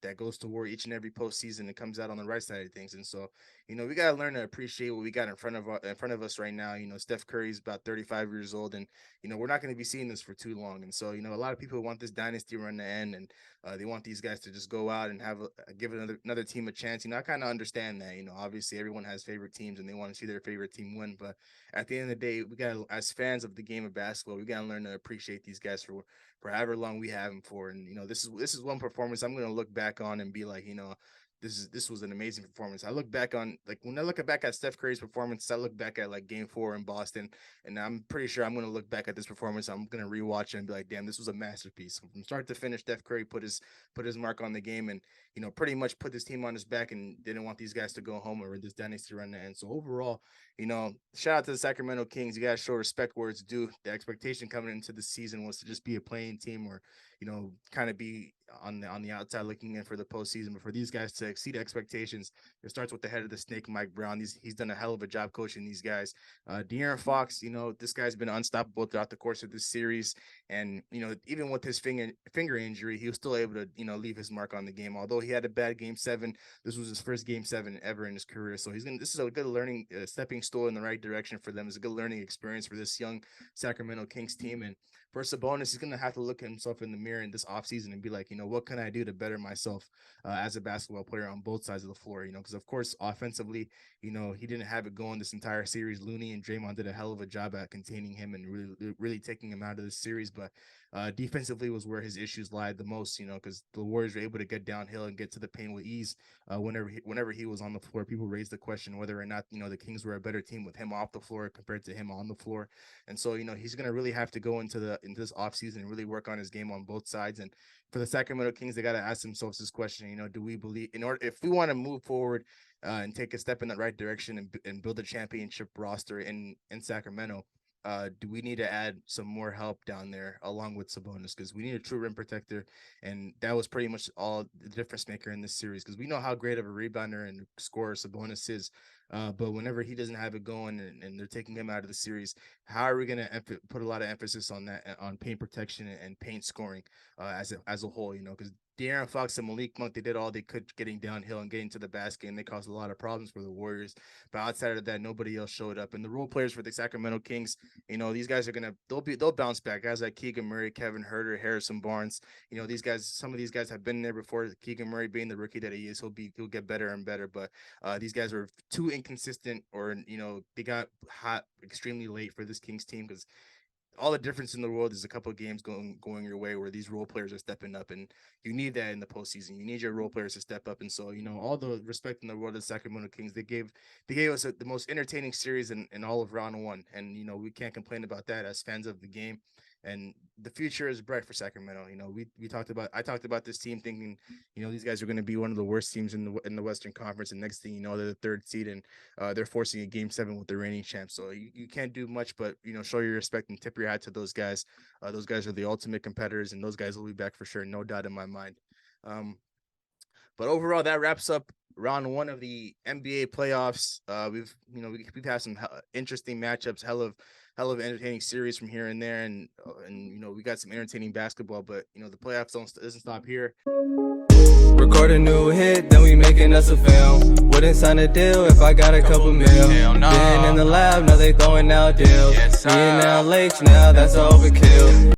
that goes to war each and every postseason and comes out on the right side of things. And so we gotta learn to appreciate what we got in front of us right now. Steph Curry's about 35 years old, and we're not going to be seeing this for too long. And so a lot of people want this dynasty run to end, and they want these guys to just go out and give another team a chance. I kind of understand that. Obviously everyone has favorite teams and they want to see their favorite team win, but at the end of the day, we got, as fans of the game of basketball, we got to learn to appreciate these guys for however long we have them for. And this is one performance I'm going to look back on and be like, this was an amazing performance. I look back on, when I look back at Steph Curry's performance, I look back at game 4 in Boston, and I'm pretty sure I'm going to look back at this performance. I'm going to rewatch it and be like, damn, this was a masterpiece. From start to finish, Steph Curry put his mark on the game, and pretty much put this team on his back and didn't want these guys to go home or this dynasty run to end. So overall, shout out to the Sacramento Kings. You got to show respect where it's due. The expectation coming into the season was to just be a playing team, or kind of be on the outside looking in for the postseason. But for these guys to exceed expectations, it starts with the head of the snake, Mike Brown. He's done a hell of a job coaching these guys. De'Aaron Fox, this guy's been unstoppable throughout the course of this series, and even with his finger injury, he was still able to leave his mark on the game. Although he had a bad game 7, this was his first game 7 ever in his career. So this is a good learning stepping stool in the right direction for them. It's a good learning experience for this young Sacramento Kings team. And for Sabonis, he's going to have to look at himself in the mirror in this offseason and be like, what can I do to better myself as a basketball player on both sides of the floor? Because of course, offensively, he didn't have it going this entire series. Looney and Draymond did a hell of a job at containing him and really taking him out of this series. But defensively was where his issues lied the most, because the Warriors were able to get downhill and get to the paint with ease whenever he was on the floor. People raised the question whether or not, the Kings were a better team with him off the floor compared to him on the floor. And so, he's going to really have to go into this offseason and really work on his game on both sides. And for the Sacramento Kings, they got to ask themselves this question, do we believe, if we want to move forward and take a step in the right direction and build a championship roster in Sacramento, do we need to add some more help down there along with Sabonis? Because we need a true rim protector, and that was pretty much all the difference maker in this series, because we know how great of a rebounder and scorer Sabonis is. But whenever he doesn't have it going and they're taking him out of the series, how are we going to put a lot of emphasis on that, on paint protection and paint scoring as a whole? Because De'Aaron Fox and Malik Monk, they did all they could getting downhill and getting to the basket, and they caused a lot of problems for the Warriors. But outside of that, nobody else showed up. And the role players for the Sacramento Kings, these guys are they'll bounce back. Guys like Keegan Murray, Kevin Huerter, Harrison Barnes, some of these guys have been there before. Keegan Murray being the rookie that he is, he'll get better and better. But these guys are too inconsistent, or they got hot extremely late for this Kings team, because all the difference in the world is a couple of games going your way where these role players are stepping up, and you need that in the postseason. You need your role players to step up. And so, all the respect in the world of the Sacramento Kings, they gave us the most entertaining series in all of round 1. And, we can't complain about that as fans of the game. And the future is bright for Sacramento. I talked about this team thinking, these guys are going to be one of the worst teams in the Western Conference. And next thing they're the 3rd seed, and they're forcing a game 7 with the reigning champs. So you can't do much but, show your respect and tip your hat to those guys. Those guys are the ultimate competitors, and those guys will be back for sure. No doubt in my mind. But overall, that wraps up round one of the NBA playoffs. We've had some interesting matchups, hell of entertaining series from here and there, and we got some entertaining basketball. But the playoffs doesn't stop here. Record a new hit, then we making us a film. Wouldn't sign a deal if I got a couple mil. Been in the lab, now they throwing out deals. Yes, me and now Lakes, now that's overkill.